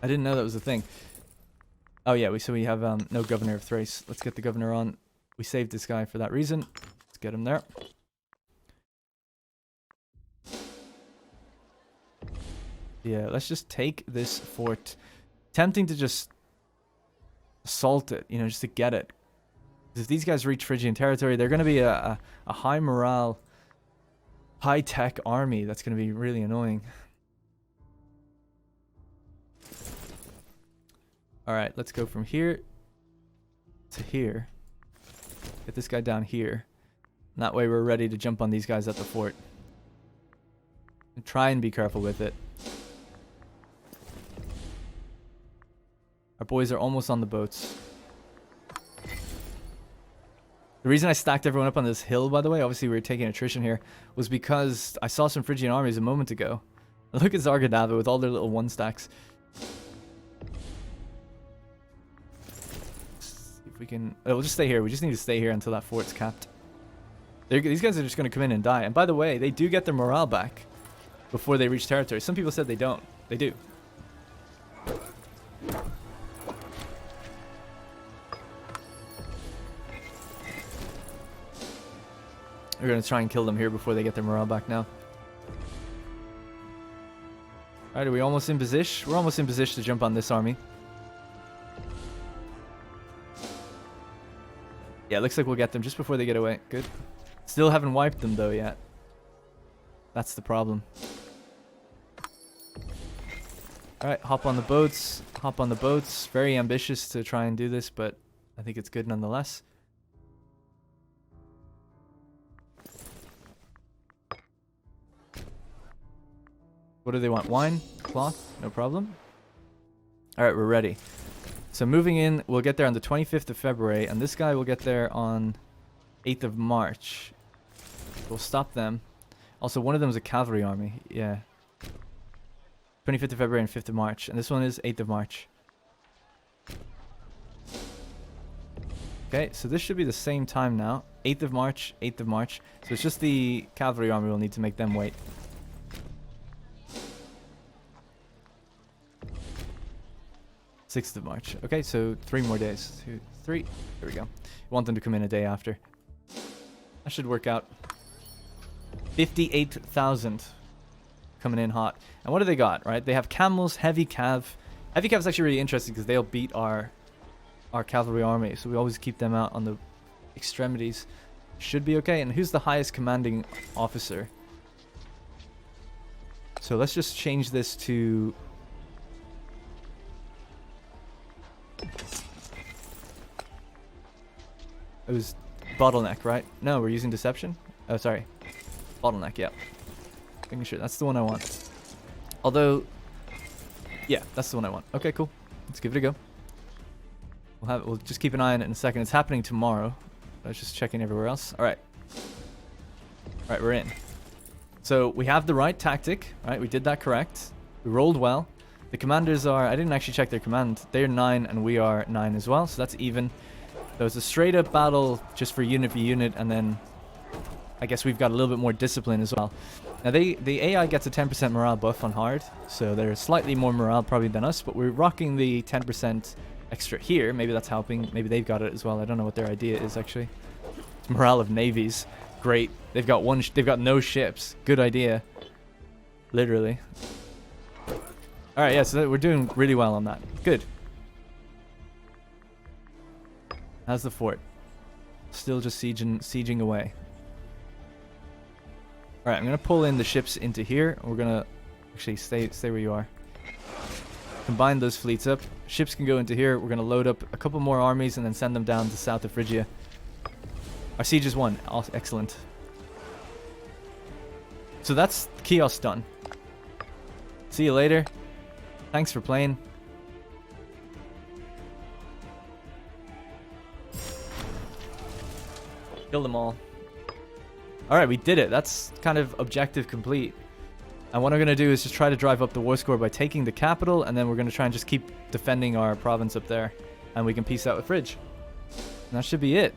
I didn't know that was a thing. Oh yeah, so we have no governor of Thrace. Let's get the governor on. We saved this guy for that reason. Let's get him there. Yeah, let's just take this fort. Tempting to just assault it, you know, just to get it. Because if these guys reach Phrygian territory, they're going to be a high morale, high tech army. That's going to be really annoying. Alright, let's go from here to here. Get this guy down here. And that way we're ready to jump on these guys at the fort. And try and be careful with it. Our boys are almost on the boats. The reason I stacked everyone up on this hill, by the way, obviously we were taking attrition here, was because I saw some Phrygian armies a moment ago. Look at Zargadava with all their little one stacks. We can... Oh, we'll just stay here. We just need to stay here until that fort's capped. These guys are just going to come in and die. And by the way, they do get their morale back before they reach territory. Some people said they don't. They do. We're going to try and kill them here before they get their morale back now. Alright, are we almost in position? We're almost in position to jump on this army. Yeah, it looks like we'll get them just before they get away. Good. Still haven't wiped them though yet. That's the problem. Alright, hop on the boats. Hop on the boats. Very ambitious to try and do this, but I think it's good nonetheless. What do they want? Wine? Cloth? No problem. Alright, we're ready. So moving in, we'll get there on the 25th of February, and this guy will get there on 8th of March. We'll stop them. Also, one of them is a cavalry army. Yeah. 25th of February and 5th of March, and this one is 8th of March. Okay, so this should be the same time now. 8th of March, 8th of March. So it's just the cavalry army we'll need to make them wait. 6th of March. Okay, so 3 more days. 2, 3. There we go. We want them to come in a day after. That should work out. 58,000 coming in hot. And what do they got, right? They have camels, heavy cav. Heavy cav is actually really interesting because they'll beat our cavalry army. So we always keep them out on the extremities. Should be okay. And who's the highest commanding officer? So let's just change this to... It was bottleneck, right? No, we're using deception. Oh, sorry. Bottleneck, yeah. Making sure that's the one I want. Although, yeah, that's the one I want. Okay, cool. Let's give it a go. We'll just keep an eye on it in a second. It's happening tomorrow. I was just checking everywhere else. All right. All right, we're in. So we have the right tactic, right? We did that correct. We rolled well. The commanders are... I didn't actually check their command. They're 9 and we are 9 as well, so that's even. There was a straight up battle just for unit v unit, and then I guess we've got a little bit more discipline as well. Now the AI gets a 10% morale buff on hard, so they're slightly more morale probably than us, but we're rocking the 10% extra here. Maybe that's helping. Maybe they've got it as well. I don't know what their idea is actually. It's morale of navies. Great. They've got they've got no ships. Good idea. Literally. All right, yeah, so we're doing really well on that. Good. How's the fort? Still just sieging away. All right, I'm gonna pull in the ships into here. We're gonna actually stay where you are. Combine those fleets up. Ships can go into here. We're gonna load up a couple more armies and then send them down to south of Phrygia. Our siege is won. Excellent. So that's Chios done. See you later. Thanks for playing. Kill them all. Alright, we did it. That's kind of objective complete. And what I'm going to do is just try to drive up the war score by taking the capital, and then we're going to try and just keep defending our province up there. And we can peace out with Phrygia. And that should be it.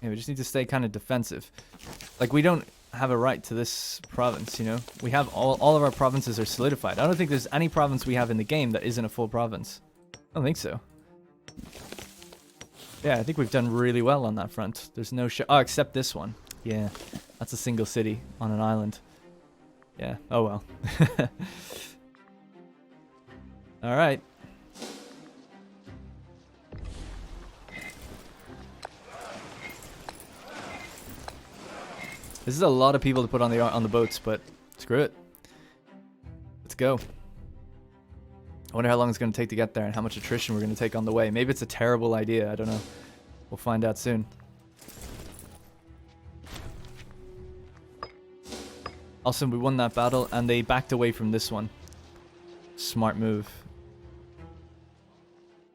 Yeah, we just need to stay kind of defensive. Like, we don't have a right to this province, you know? We have all of our provinces are solidified. I don't think there's any province we have in the game that isn't a full province. I don't think so. Yeah, I think we've done really well on that front. There's no oh, except this one. Yeah, that's a single city on an island. Yeah, oh well. Alright. This is a lot of people to put on the boats, but screw it. Let's go. I wonder how long it's going to take to get there and how much attrition we're going to take on the way. Maybe it's a terrible idea. I don't know. We'll find out soon. Also, we won that battle and they backed away from this one. Smart move.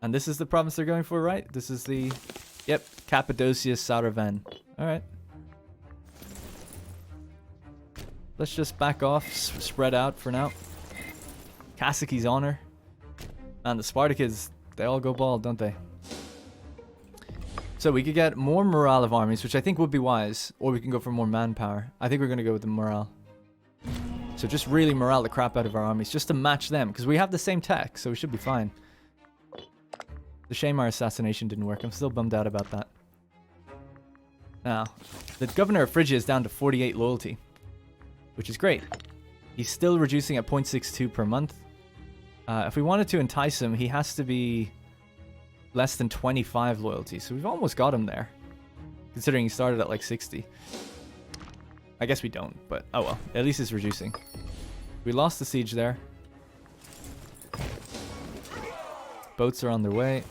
And this is the province they're going for, right? This is the... Yep, Cappadocia Saravan. Alright. Let's just back off, spread out for now. Kasaki's honor. And the Spartacus, they all go bald, don't they? So we could get more morale of armies, which I think would be wise. Or we can go for more manpower. I think we're going to go with the morale. So just really morale the crap out of our armies, just to match them. Because we have the same tech, so we should be fine. The shame our assassination didn't work. I'm still bummed out about that. Now, the governor of Phrygia is down to 48 loyalty. Which is great. He's still reducing at 0.62 per month. If we wanted to entice him, he has to be less than 25 loyalty. So we've almost got him there. Considering he started at like 60. I guess we don't, but oh well. At least it's reducing. We lost the siege there. Boats are on their way.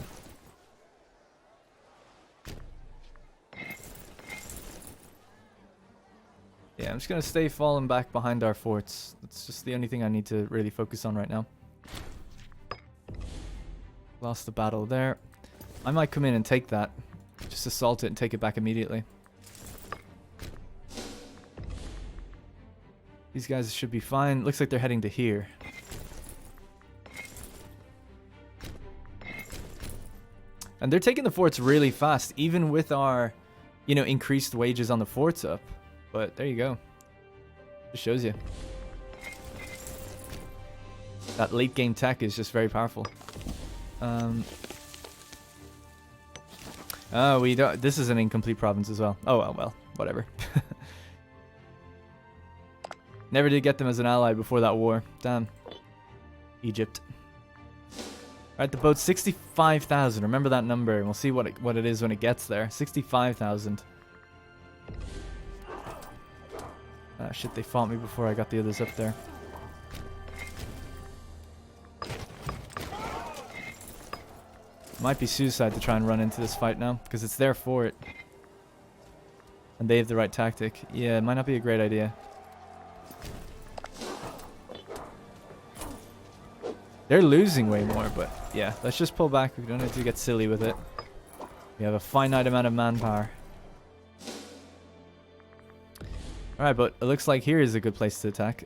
Yeah, I'm just going to stay falling back behind our forts. That's just the only thing I need to really focus on right now. Lost the battle there. I might come in and take that. Just assault it and take it back immediately. These guys should be fine. Looks like they're heading to here. And they're taking the forts really fast, even with our, you know, increased wages on the forts up. But there you go. Just shows you. That late game tech is just very powerful. Oh, we don't. This is an incomplete province as well. Oh well, whatever. Never did get them as an ally before that war. Damn. Egypt. Alright, the boat's 65,000. Remember that number, and we'll see what it is when it gets there. 65,000. Ah, shit, they fought me before I got the others up there. Might be suicide to try and run into this fight now, because it's their fort. And they have the right tactic. Yeah, it might not be a great idea. They're losing way more, but yeah, let's just pull back. We don't need to get silly with it. We have a finite amount of manpower. Alright, but it looks like here is a good place to attack.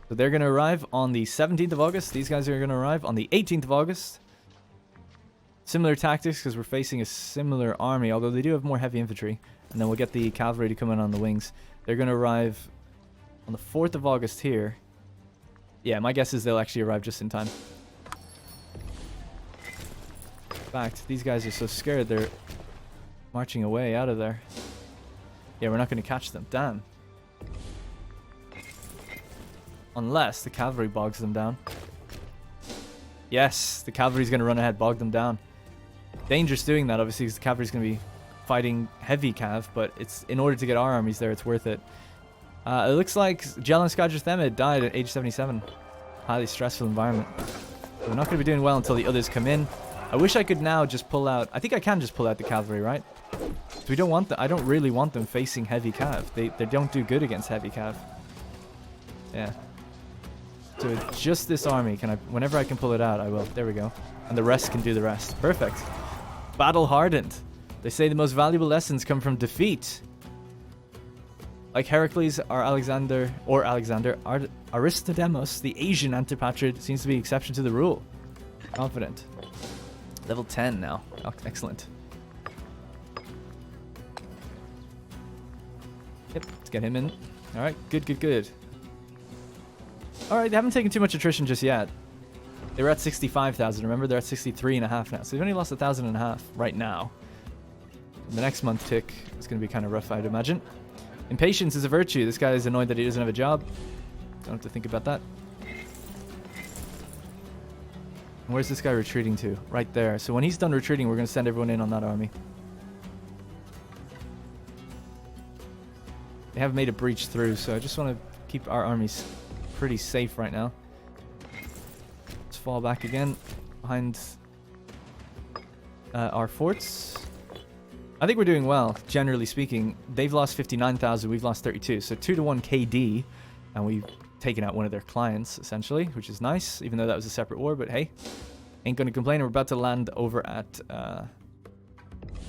So they're going to arrive on the 17th of August. These guys are going to arrive on the 18th of August. Similar tactics because we're facing a similar army, although they do have more heavy infantry. And then we'll get the cavalry to come in on the wings. They're going to arrive on the 4th of August here. Yeah, my guess is they'll actually arrive just in time. In fact, these guys are so scared they're marching away out of there. Yeah, we're not going to catch them. Damn. Unless the cavalry bogs them down. Yes, the cavalry's going to run ahead, bog them down. Dangerous doing that, obviously, because the cavalry's going to be fighting heavy cav, but it's in order to get our armies there, it's worth it. It looks like Jelon Skadrithemid died at age 77. Highly stressful environment. We're not going to be doing well until the others come in. I wish I could now just pull out... I think I can just pull out the cavalry, right? We don't want I don't really want them facing heavy cav. They don't do good against heavy cav. Yeah. So just this army, whenever I can pull it out, I will. There we go. And the rest can do the rest. Perfect. Battle hardened. They say the most valuable lessons come from defeat. Like Heracles or Alexander, Aristodemos, the Asian Antipatrid, seems to be exception to the rule. Confident. Level 10 now. Oh, excellent. Yep, let's get him in. Alright, good, good, good. Alright, they haven't taken too much attrition just yet. They were at 65,000, remember? They're at 63.5 now. So they've only lost 1,500 right now. The next month tick is going to be kind of rough, I'd imagine. Impatience is a virtue. This guy is annoyed that he doesn't have a job. Don't have to think about that. And where's this guy retreating to? Right there. So when he's done retreating, we're going to send everyone in on that army. They have made a breach through, so I just want to keep our armies pretty safe right now. Let's fall back again behind our forts. I think we're doing well, generally speaking. They've lost 59,000, we've lost 32. So 2-to-1 KD, and we've taken out one of their clients, essentially, which is nice, even though that was a separate war, but hey, ain't gonna complain. We're about to land over at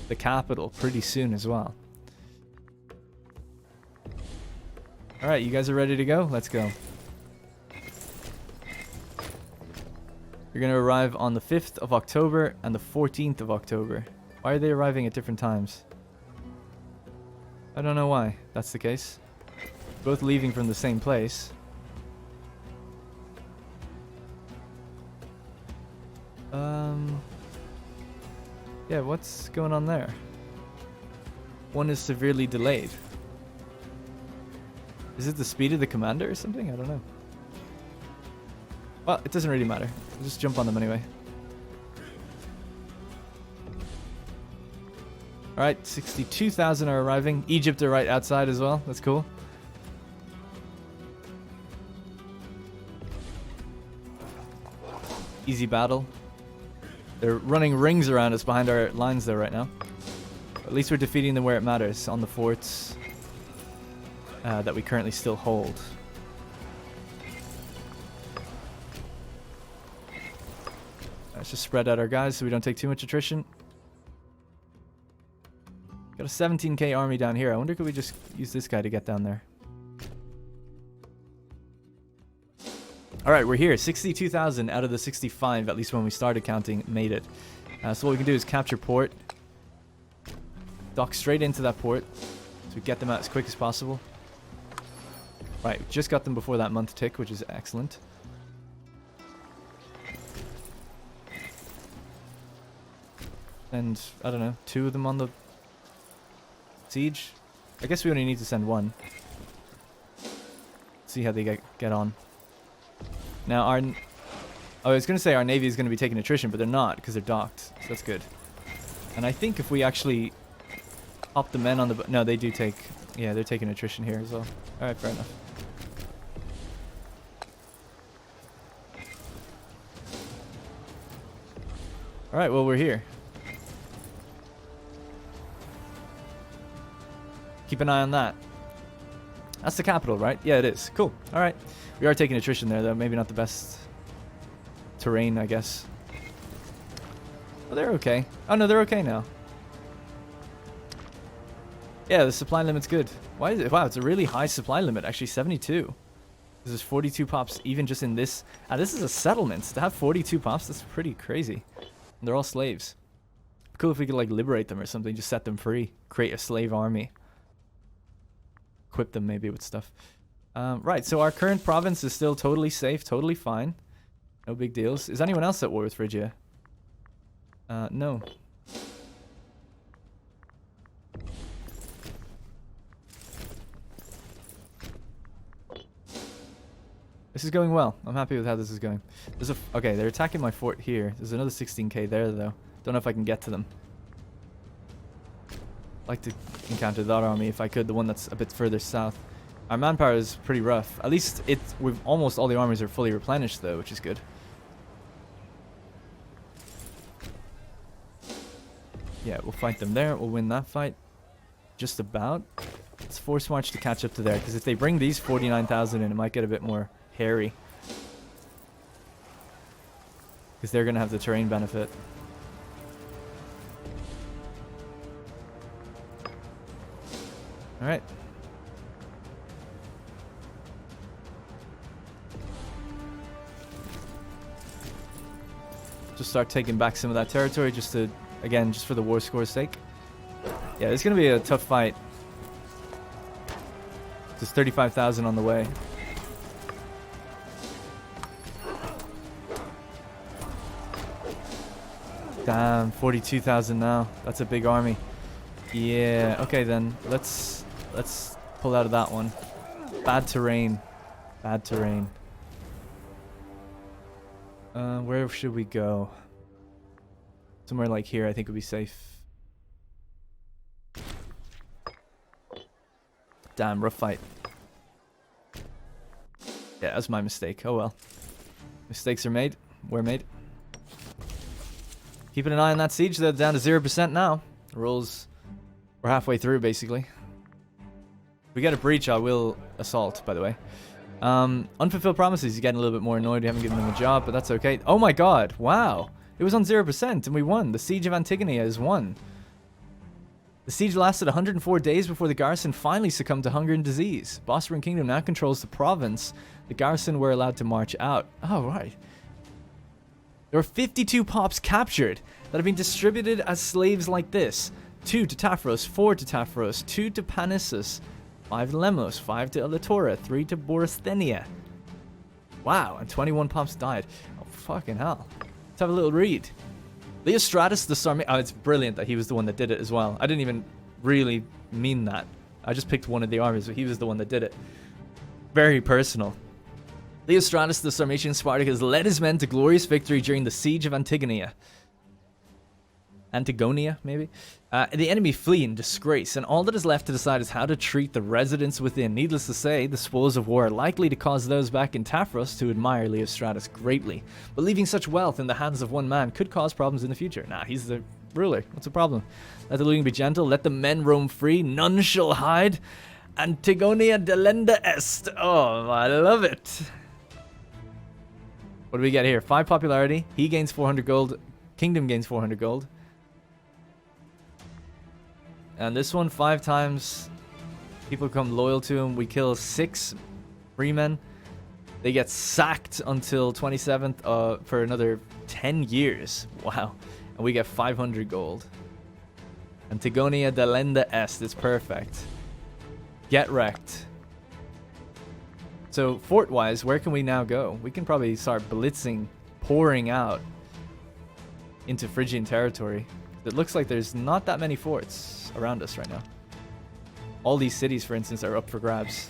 the capital pretty soon as well. Alright, you guys are ready to go? Let's go. You're gonna arrive on the 5th of October and the 14th of October. Why are they arriving at different times? I don't know why that's the case. Both leaving from the same place. Yeah, what's going on there? One is severely delayed. Is it the speed of the commander or something? I don't know. Well, it doesn't really matter. We'll just jump on them anyway. Alright, 62,000 are arriving. Egypt are right outside as well. That's cool. Easy battle. They're running rings around us behind our lines though right now. At least we're defeating them where it matters, on the forts that we currently still hold. Let's just spread out our guys so we don't take too much attrition. Got a 17k army down here. I wonder could we just use this guy to get down there. Alright, we're here. 62,000 out of the 65, at least when we started counting, made it. So what we can do is capture port. Dock straight into that port. So we get them out as quick as possible. Right, just got them before that month tick, which is excellent. And, I don't know, 2 of them on the siege. I guess we only need to send 1. See how they get on. Now our... I was going to say our navy is going to be taking attrition, but they're not because they're docked. So that's good. And I think if we actually pop the men on the... No, they do take... Yeah, they're taking attrition here as well. Alright, fair enough. Alright, well, we're here. Keep an eye on that. That's the capital, right? Yeah, it is. Cool. Alright. We are taking attrition there, though. Maybe not the best terrain, I guess. Oh, they're okay. Oh, no, they're okay now. Yeah, the supply limit's good. Why is it? Wow, it's a really high supply limit. Actually, 72. This is 42 pops even just in this. This is a settlement. To have 42 pops, that's pretty crazy. And they're all slaves. Cool if we could, like, liberate them or something. Just set them free. Create a slave army. Equip them maybe with stuff. Right, so our current province is still totally safe, totally fine. No big deals. Is anyone else at war with Phrygia? No. This is going well. I'm happy with how this is going. There's okay, they're attacking my fort here. There's another 16k there, though. Don't know if I can get to them. I'd like to encounter that army if I could, the one that's a bit further south. Our manpower is pretty rough. At least we've almost all the armies are fully replenished, though, which is good. Yeah, we'll fight them there. We'll win that fight. Just about. Let's force march to catch up to there, because if they bring these 49,000 in, it might get a bit more hairy. Because they're going to have the terrain benefit. Alright. Just start taking back some of that territory just to, again, just for the war score's sake. Yeah, it's going to be a tough fight. There's 35,000 on the way. Damn, 42,000 now. That's a big army. Yeah, okay then. Let's pull out of that one. Bad terrain. Bad terrain. Where should we go? Somewhere like here I think would be safe. Damn, rough fight. Yeah, that's my mistake. Oh well. Mistakes are made. We're made. Keeping an eye on that siege. They're down to 0% now. Rolls. We're halfway through, basically. If we get a breach, I will assault, by the way. Unfulfilled promises. He's getting a little bit more annoyed. We haven't given him a job, but that's okay. Oh my god. Wow. It was on 0% and we won. The siege of Antigone is won. The siege lasted 104 days before the garrison finally succumbed to hunger and disease. Bosporan Kingdom now controls the province. The garrison were allowed to march out. Oh, right. There were 52 pops captured that have been distributed as slaves like this. 2 to Tafros, 4 to Tafros, 2 to Panissus, 5 to Lemos, 5 to Elatora, 3 to Borysthenia. Wow, and 21 pops died. Oh, fucking hell. Let's have a little read. Stratus the Sarmatian. Oh, it's brilliant that he was the one that did it as well. I didn't even really mean that. I just picked one of the armies, but he was the one that did it. Very personal. Stratus the Sarmatian Spartacus led his men to glorious victory during the siege of Antigone. Antigonia, maybe? The enemy flee in disgrace, and all that is left to decide is how to treat the residents within. Needless to say, the spoils of war are likely to cause those back in Tafros to admire Stratus greatly. But leaving such wealth in the hands of one man could cause problems in the future. Nah, he's the ruler. What's the problem? Let the looting be gentle, let the men roam free, none shall hide. Antigonia delenda est. Oh, I love it. What do we get here? 5 popularity. He gains 400 gold. Kingdom gains 400 gold. And this one, 5 times people become loyal to him. We kill 6 freemen. They get sacked until 27th for another 10 years. Wow. And we get 500 gold. Antigonia delenda est. It's perfect. Get wrecked. So, fort-wise, where can we now go? We can probably start blitzing, pouring out into Phrygian territory. It looks like there's not that many forts around us right now. All these cities, for instance, are up for grabs.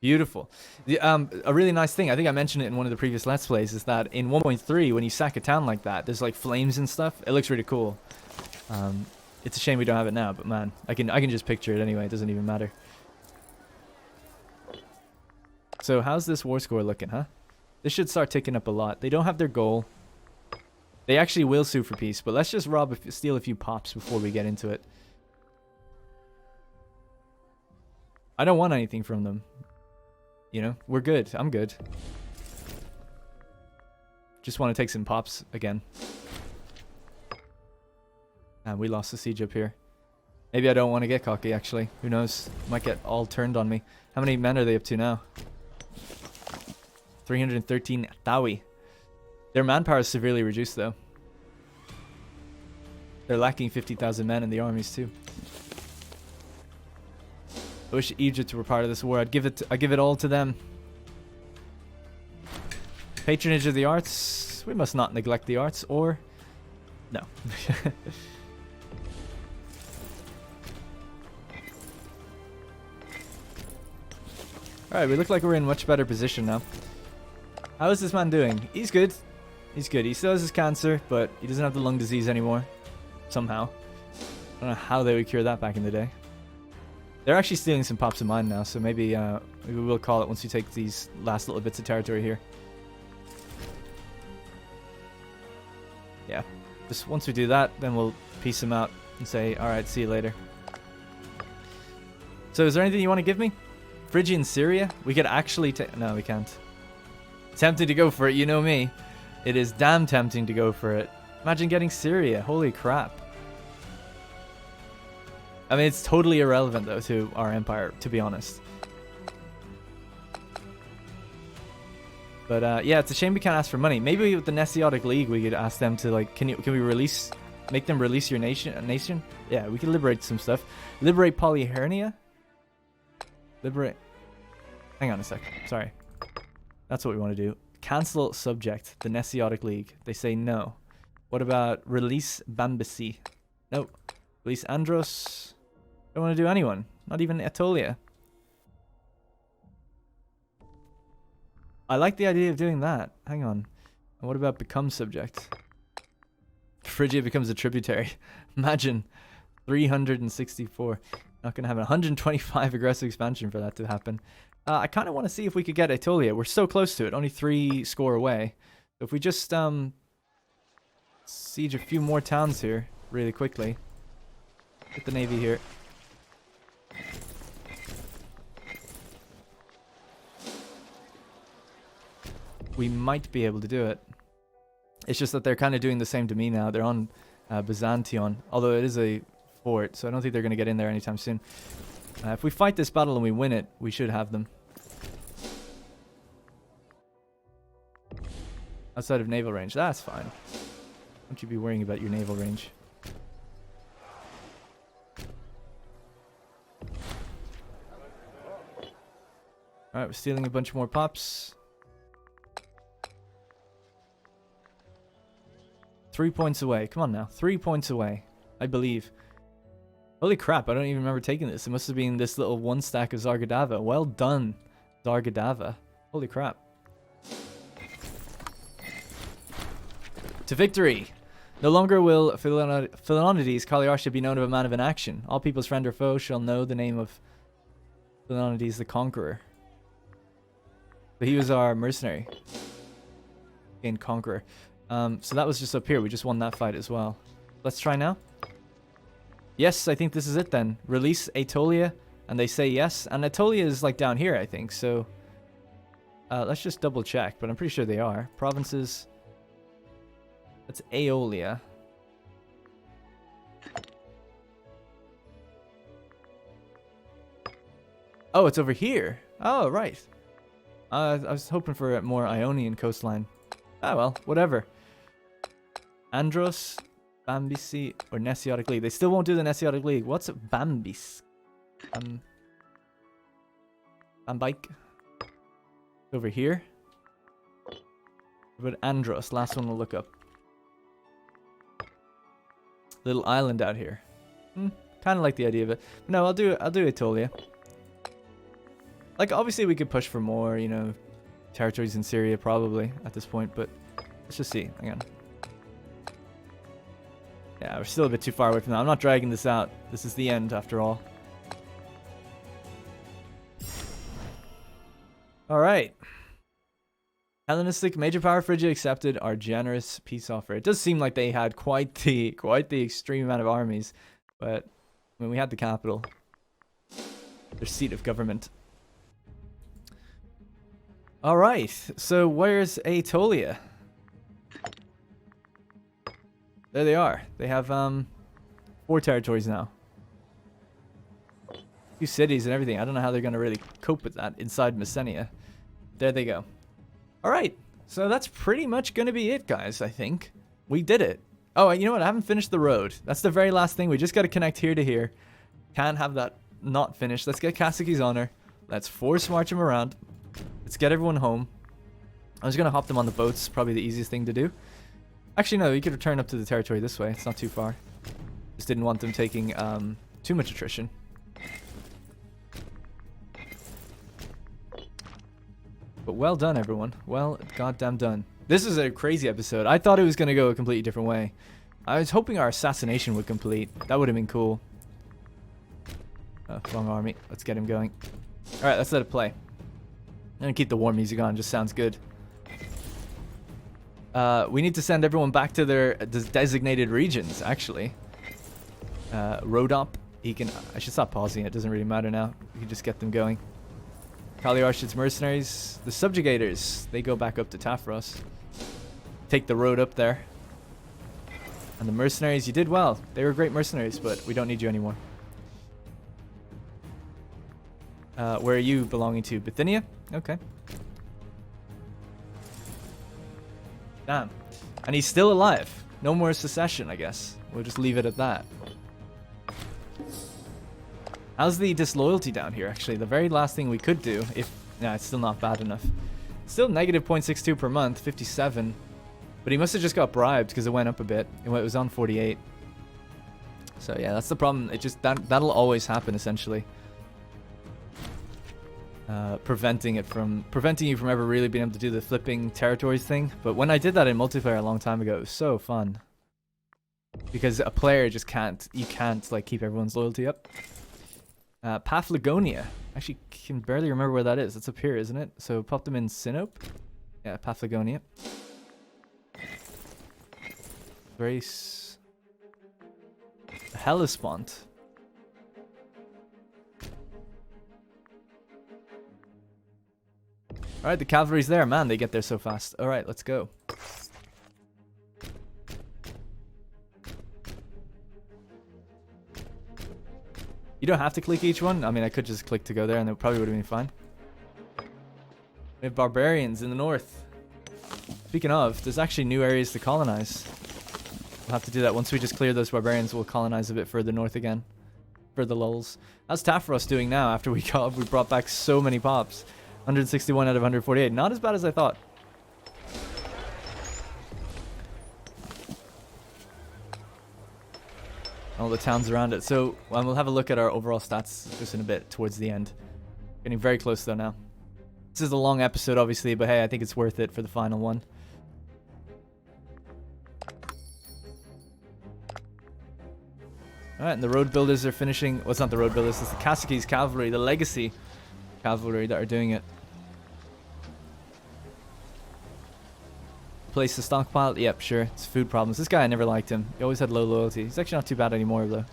Beautiful. A really nice thing, I think I mentioned it in one of the previous Let's Plays, is that in 1.3, when you sack a town like that, there's like flames and stuff. It looks really cool. It's a shame we don't have it now, but man, I can just picture it anyway. It doesn't even matter. So how's this war score looking, huh? This should start ticking up a lot. They don't have their goal. They actually will sue for peace, but let's just steal a few pops before we get into it. I don't want anything from them. You know, we're good. I'm good. Just want to take some pops again. And we lost the siege up here. Maybe I don't want to get cocky, actually. Who knows? Might get all turned on me. How many men are they up to now? 313 Thawi. Their manpower is severely reduced, though. They're lacking 50,000 men in the armies, too. I wish Egypt were part of this war. I'd give it all to them. Patronage of the arts. We must not neglect the arts, or... No. Alright, we look like we're in much better position now. How is this man doing? He's good. He's good. He still has his cancer, but he doesn't have the lung disease anymore. Somehow. I don't know how they would cure that back in the day. They're actually stealing some pops of mine now, so maybe we will call it once we take these last little bits of territory here. Yeah. Just once we do that, then we'll peace them out and say, alright, see you later. So is there anything you want to give me? Phrygian Syria? We could actually take... No, we can't. Tempting to go for it, you know me. It is damn tempting to go for it. Imagine getting Syria. Holy crap. I mean, it's totally irrelevant, though, to our empire, to be honest. But, yeah, it's a shame we can't ask for money. Maybe with the Nesiotic League, we could ask them to, like, can we release... Make them release your nation? Yeah, we can liberate some stuff. Liberate Polyhernia? Liberate... Hang on a sec. Sorry. That's what we want to do. Cancel subject. The Nesiotic League. They say no. What about release Bambisi? Nope. Release Andros. Don't want to do anyone. Not even Aetolia. I like the idea of doing that. Hang on. And what about become subject? Phrygia becomes a tributary. Imagine. 364. Not going to have 125 aggressive expansion for that to happen. I kind of want to see if we could get Aetolia. We're so close to it. Only 3 score away. So if we just siege a few more towns here really quickly. Get the navy here. We might be able to do it. It's just that they're kind of doing the same to me now. They're on Byzantion, although it is a fort, so I don't think they're going to get in there anytime soon. If we fight this battle and we win it, we should have them. Outside of naval range, that's fine. Don't you be worrying about your naval range. Alright, we're stealing a bunch more pops. 3 points away. Come on now. 3 points away. I believe. Holy crap, I don't even remember taking this. It must have been this little 1 stack of Zargadava. Well done, Zargadava. Holy crap. To victory! No longer will Philonides Cagliarchia be known of a man of inaction. All people's friend or foe shall know the name of Philonides the Conqueror. But he was our mercenary. And Conqueror. So that was just up here. We just won that fight as well. Let's try now. Yes, I think this is it then. Release Aetolia, and they say yes. And Aetolia is like down here, I think. So let's just double check, but I'm pretty sure they are. Provinces. That's Aeolia. Oh, it's over here. Oh, right. I was hoping for a more Ionian coastline. Oh, well, whatever. Andros, Bambisi, or Nesiotic League. They still won't do the Nesiotic League. What's Bambis? Bambike? Over here. But Andros, last one we'll look up. Little island out here. Kind of like the idea of it. But no, I'll do Aetolia. Like, obviously we could push for more, you know, territories in Syria probably at this point, but let's just see. Hang on. Yeah, we're still a bit too far away from that. I'm not dragging this out. This is the end, after all. Alright. Hellenistic major power Phrygia accepted our generous peace offer. It does seem like they had quite the extreme amount of armies, but I mean, we had the capital. Their seat of government. Alright, so where's Aetolia? There they are. They have 4 territories now. 2 cities and everything. I don't know how they're going to really cope with that inside Messenia. There they go. Alright, so that's pretty much going to be it, guys, I think. We did it. Oh, you know what? I haven't finished the road. That's the very last thing. We just got to connect here to here. Can't have that not finished. Let's get Kasaki's honor. Let's force march him around. Let's get everyone home. I was going to hop them on the boats. Probably the easiest thing to do. Actually, no. We could return up to the territory this way. It's not too far. Just didn't want them taking too much attrition. But well done, everyone. Well goddamn done. This is a crazy episode. I thought it was going to go a completely different way. I was hoping our assassination would complete. That would have been cool. Wrong army. Let's get him going. Alright, let's let it play. I'm going to keep the war music on. Just sounds good. We need to send everyone back to their designated regions, actually. Rodop. He can... I should stop pausing. It doesn't really matter now. We can just get them going. Cagliarchia's mercenaries. The subjugators. They go back up to Tafros. Take the road up there. And the mercenaries, you did well. They were great mercenaries, but we don't need you anymore. Where are you belonging to? Bithynia? Okay. Damn. And he's still alive. No more secession, I guess. We'll just leave it at that. How's the disloyalty down here, actually? The very last thing we could do, if... Nah, it's still not bad enough. Still negative 0.62 per month, 57. But he must have just got bribed because it went up a bit. It was on 48. So yeah, that's the problem. It just... That'll always happen, essentially. Preventing you from ever really being able to do the flipping territories thing. But when I did that in multiplayer a long time ago, it was so fun. Because a player just can't, you can't like keep everyone's loyalty up. Paphlagonia. Actually, can barely remember where that is. It's up here, isn't it? So pop them in Sinope. Yeah, Paphlagonia. Grace. Hellespont. Alright, the cavalry's there. Man, they get there so fast. Alright, let's go. You don't have to click each one. I mean, I could just click to go there and it probably would have been fine. We have barbarians in the north. Speaking of, there's actually new areas to colonize. We'll have to do that. Once we just clear those barbarians, we'll colonize a bit further north again. For the lulz. How's Tafros doing now after we brought back so many pops? 161 out of 148. Not as bad as I thought. All the towns around it. So we'll have a look at our overall stats just in a bit towards the end. Getting very close though now. This is a long episode obviously, but hey, I think it's worth it for the final one. Alright, and the road builders are finishing. Well, it's not the road builders, it's the Caciques cavalry, the legacy cavalry that are doing it. Place the stockpile? Yep, sure. It's food problems. This guy, I never liked him. He always had low loyalty. He's actually not too bad anymore, though.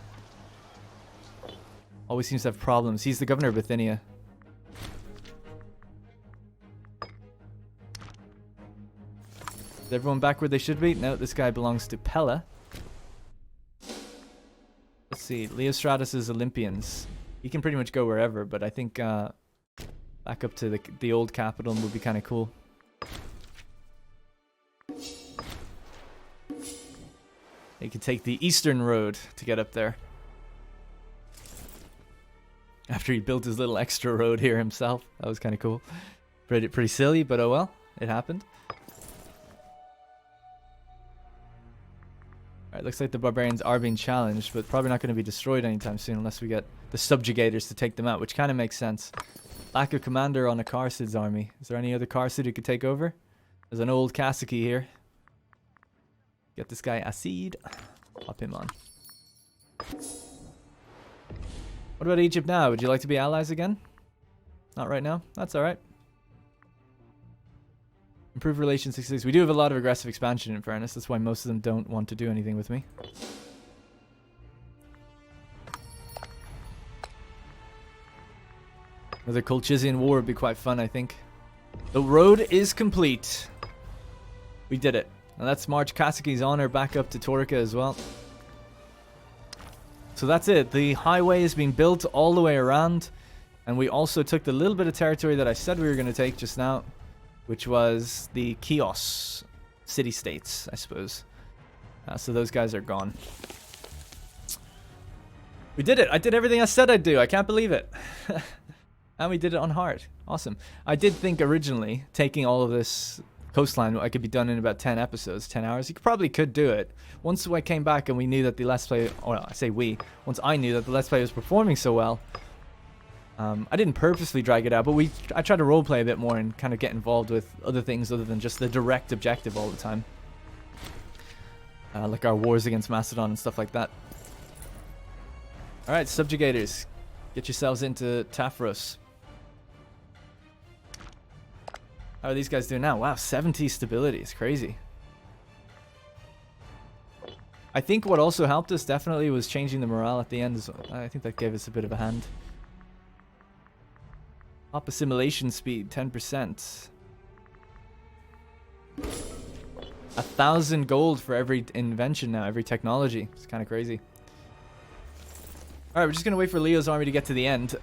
Always seems to have problems. He's the governor of Bithynia. Is everyone back where they should be? No, this guy belongs to Pella. Let's see. Leo Stratus' Olympians. He can pretty much go wherever, but I think back up to the old capital would be kind of cool. He could take the eastern road to get up there. After he built his little extra road here himself. That was kind of cool. Pretty silly, but oh well. It happened. Alright, looks like the barbarians are being challenged, but probably not going to be destroyed anytime soon unless we get the subjugators to take them out, which kind of makes sense. Lack of commander on a Karsid's army. Is there any other Karsid who could take over? There's an old Cacique here. Get this guy Acid. Pop him on. What about Egypt now? Would you like to be allies again? Not right now? That's alright. Improve relations 66. We do have a lot of aggressive expansion in fairness. That's why most of them don't want to do anything with me. Another Colchizian war would be quite fun, I think. The road is complete. We did it. And let's march Cacique's honor back up to Torika as well. So that's it. The highway has been built all the way around. And we also took the little bit of territory that I said we were going to take just now. Which was the Chios city-states, I suppose. So those guys are gone. We did it. I did everything I said I'd do. I can't believe it. And we did it on hard. Awesome. I did think originally taking all of this coastline, I could be done in about 10 episodes, 10 hours. You probably could do it. Once I came back and we knew that the Let's Play, or I say we, once I knew that the Let's Play was performing so well, I didn't purposely drag it out, but I tried to roleplay a bit more and kind of get involved with other things other than just the direct objective all the time. Like our wars against Macedon and stuff like that. Alright, subjugators. Get yourselves into Tafros. How are these guys doing now? Wow, 70 stability. It's crazy. I think what also helped us definitely was changing the morale at the end as well. I think that gave us a bit of a hand. Up assimilation speed, 10%. 1,000 gold for every invention now, every technology. It's kind of crazy. All right, we're just going to wait for Leo's army to get to the end.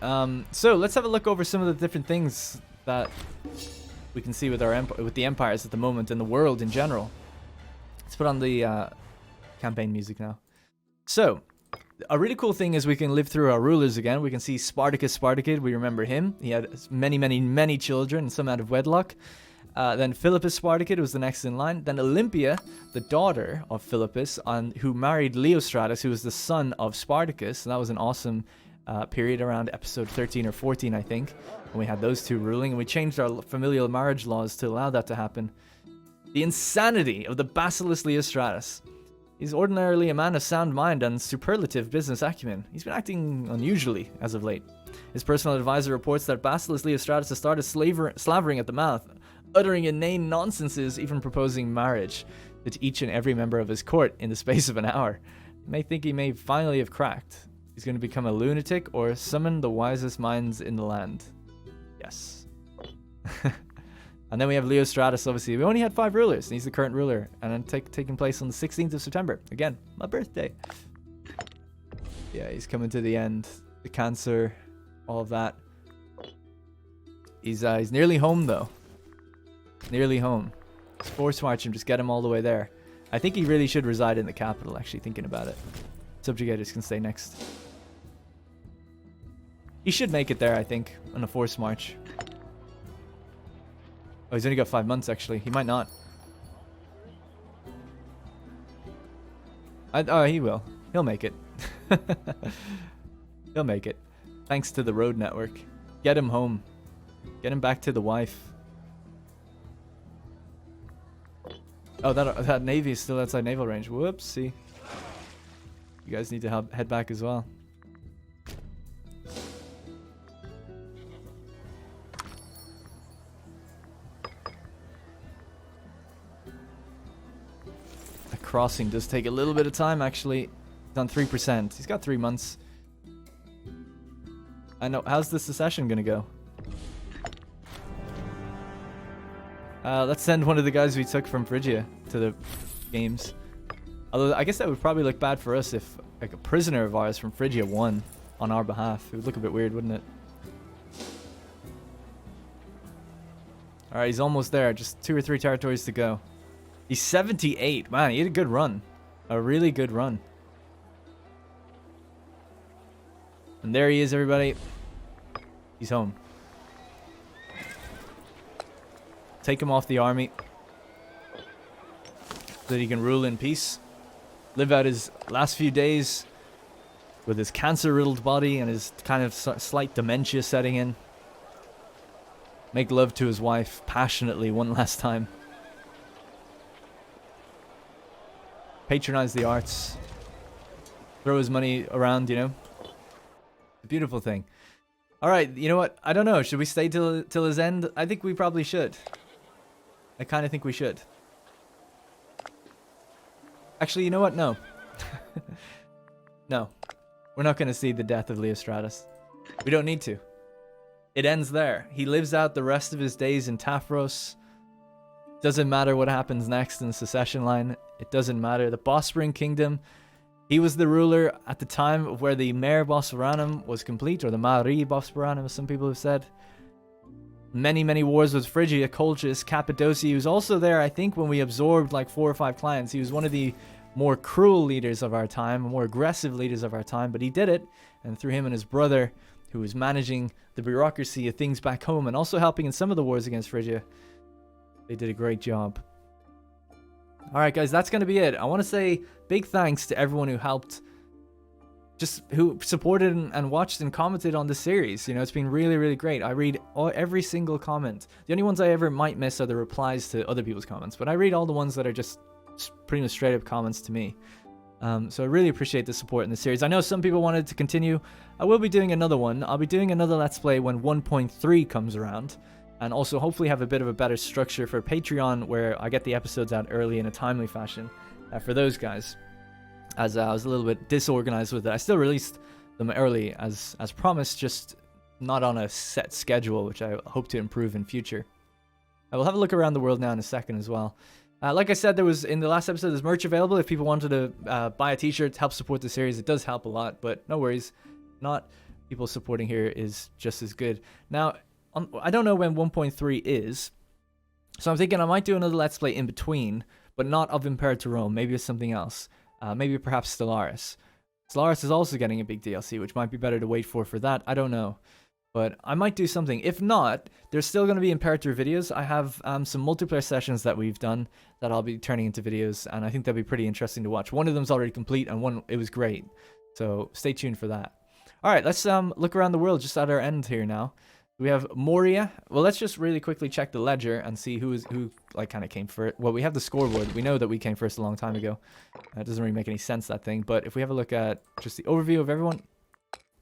So let's have a look over some of the different things that we can see with our with the empires at the moment in the world in general. Let's put on the campaign music now. So, a really cool thing is we can live through our rulers again. We can see Spartacus Spartacid. We remember him. He had many, many, many children, some out of wedlock. Then Philippus Spartacid was the next in line. Then Olympia, the daughter of Philippus, who married Leostratus, who was the son of Spartacus. And that was an awesome period around episode 13 or 14, I think. And we had those two ruling. And we changed our familial marriage laws to allow that to happen. The insanity of the Basilisk Leostratus. He's ordinarily a man of sound mind and superlative business acumen. He's been acting unusually as of late. His personal advisor reports that Basilisk Leostratus has started slavering at the mouth, uttering inane nonsenses, even proposing marriage to each and every member of his court in the space of an hour. You may think he may finally have cracked. He's going to become a lunatic or summon the wisest minds in the land. Yes. And then we have Leostratus, obviously. We only had 5 rulers, and he's the current ruler. And then taking place on the 16th of September. Again, my birthday. Yeah, he's coming to the end. The cancer, all of that. He's nearly home, though. Nearly home. Let's force march him, just get him all the way there. I think he really should reside in the capital, actually, thinking about it. Subjugators can stay next. He should make it there, I think, on a force march. Oh, he's only got 5 months, actually. He might not. Oh, he will. He'll make it. He'll make it. Thanks to the road network. Get him home. Get him back to the wife. Oh, that navy is still outside naval range. Whoopsie. You guys need to head back as well. Crossing does take a little bit of time, actually. He's on 3%. He's got 3 months. I know. How's the secession gonna go? Let's send one of the guys we took from Phrygia to the games. Although I guess that would probably look bad for us if like a prisoner of ours from Phrygia won on our behalf. It would look a bit weird, wouldn't it? Alright, he's almost there. Just 2 or 3 territories to go. He's 78. Man, he had a good run. A really good run. And there he is, everybody. He's home. Take him off the army. So that he can rule in peace. Live out his last few days with his cancer-riddled body and his kind of slight dementia setting in. Make love to his wife passionately one last time. Patronize the arts. Throw his money around, you know. A beautiful thing. Alright, you know what? I don't know. Should we stay till his end? I think we probably should. I kind of think we should. Actually, you know what? No. No. We're not going to see the death of Leostratus. We don't need to. It ends there. He lives out the rest of his days in Tafros. Doesn't matter what happens next in the succession line. It doesn't matter. The Bosporan Kingdom, he was the ruler at the time of where the Mare Bosporanum was complete, or the Mare Bosporanum, as some people have said. Many, many wars with Phrygia, Colchis, Cappadocia. He was also there, I think, when we absorbed like 4 or 5 clients. He was one of the more cruel leaders of our time, more aggressive leaders of our time, but he did it. And through him and his brother, who was managing the bureaucracy of things back home and also helping in some of the wars against Phrygia, they did a great job. Alright guys, that's going to be it. I want to say big thanks to everyone who helped, who supported and watched and commented on the series. You know, it's been really, really great. I read every single comment. The only ones I ever might miss are the replies to other people's comments, but I read all the ones that are just pretty much straight up comments to me. So I really appreciate the support in the series. I know some people wanted to continue. I will be doing another one. I'll be doing another Let's Play when 1.3 comes around. And also hopefully have a bit of a better structure for Patreon where I get the episodes out early in a timely fashion for those guys. As I was a little bit disorganized with it. I still released them early as promised, just not on a set schedule, which I hope to improve in future. I will have a look around the world now in a second as well. Like I said, there was in the last episode, there's merch available if people wanted to buy a t-shirt to help support the series. It does help a lot, but no worries. Not people supporting here is just as good. Now, I don't know when 1.3 is, so I'm thinking I might do another Let's Play in between, but not of Imperator Rome. Maybe it's something else. Maybe perhaps Stellaris. Stellaris is also getting a big DLC, which might be better to wait for that. I don't know. But I might do something. If not, there's still going to be Imperator videos. I have some multiplayer sessions that we've done that I'll be turning into videos, and I think they'll be pretty interesting to watch. One of them's already complete, and one, it was great. So stay tuned for that. All right, let's look around the world just at our end here now. We have Moria. Well, let's just really quickly check the ledger and see who like kind of came first. Well, we have the scoreboard. We know that we came first a long time ago. It doesn't really make any sense, that thing. But if we have a look at just the overview of everyone,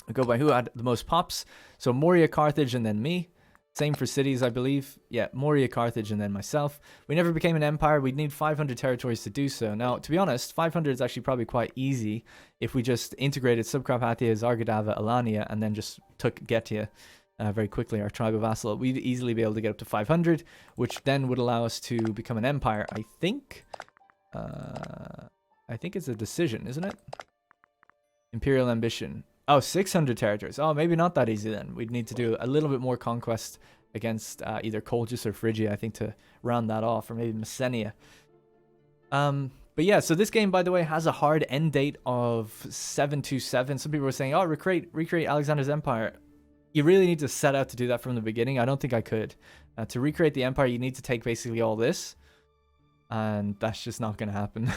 we go by who had the most pops. So Moria, Carthage, and then me. Same for cities, I believe. Yeah, Moria, Carthage, and then myself. We never became an empire. We'd need 500 territories to do so. Now, to be honest, 500 is actually probably quite easy if we just integrated Subcarpathia, Zargadava, Alania, and then just took Getia. Very quickly, our tribe of vassal, we'd easily be able to get up to 500, which then would allow us to become an empire. I think it's a decision, isn't it? Imperial ambition. Oh, 600 territories. Oh, maybe not that easy then. We'd need to do a little bit more conquest against either Colchis or Phrygia, I think, to round that off, or maybe Messenia. But yeah, so this game, by the way, has a hard end date of 727. Some people were saying, oh, recreate Alexander's empire. You really need to set out to do that from the beginning. I don't think I could. To recreate the empire, you need to take basically all this. And that's just not going to happen.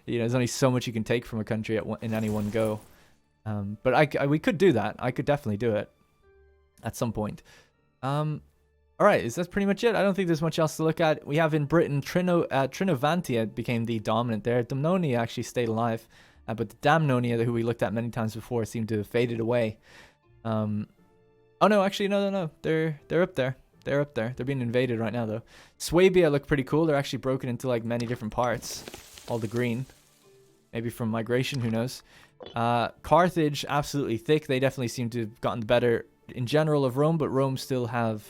There's only so much you can take from a country in any one go. But we could do that. I could definitely do it at some point. All right, is that pretty much it? I don't think there's much else to look at. We have in Britain, Trinovantia became the dominant there. Damnonia actually stayed alive. But the Damnonia, who we looked at many times before, seemed to have faded away. Oh no, actually no, they're up there. They're being invaded right now though. Swabia look pretty cool. They're actually broken into like many different parts. All the green, maybe from migration, who knows. Carthage, absolutely thick. They definitely seem to have gotten the better in general of Rome, but Rome still have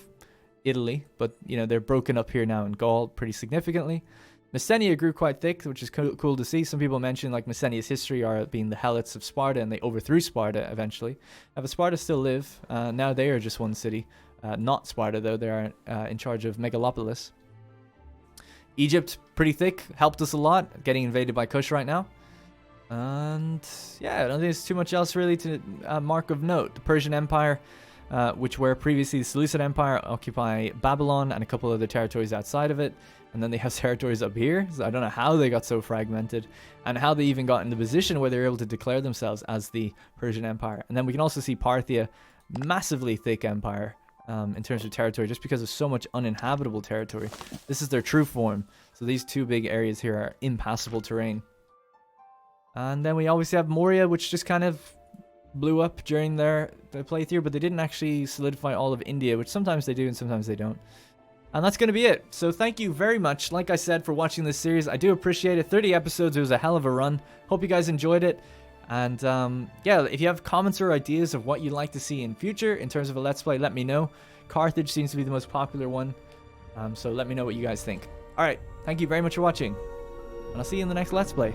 Italy, but they're broken up here now in Gaul pretty significantly. Messenia grew quite thick, which is cool to see. Some people mention like Messenia's history are being the Helots of Sparta, and they overthrew Sparta eventually. But Sparta still live. Now they are just one city. Not Sparta, though. They are in charge of Megalopolis. Egypt, pretty thick. Helped us a lot. Getting invaded by Kush right now. And yeah, I don't think there's too much else really to mark of note. The Persian Empire, which were previously the Seleucid Empire, occupy Babylon and a couple other territories outside of it. And then they have territories up here, so I don't know how they got so fragmented, and how they even got in the position where they were able to declare themselves as the Persian Empire. And then we can also see Parthia, massively thick empire in terms of territory, just because of so much uninhabitable territory. This is their true form, so these two big areas here are impassable terrain. And then we obviously have Moria, which just kind of blew up during their playthrough, but they didn't actually solidify all of India, which sometimes they do and sometimes they don't. And that's going to be it. So thank you very much, like I said, for watching this series. I do appreciate it. 30 episodes, it was a hell of a run. Hope you guys enjoyed it. And yeah, if you have comments or ideas of what you'd like to see in future in terms of a Let's Play, let me know. Carthage seems to be the most popular one. So let me know what you guys think. Alright, thank you very much for watching. And I'll see you in the next Let's Play.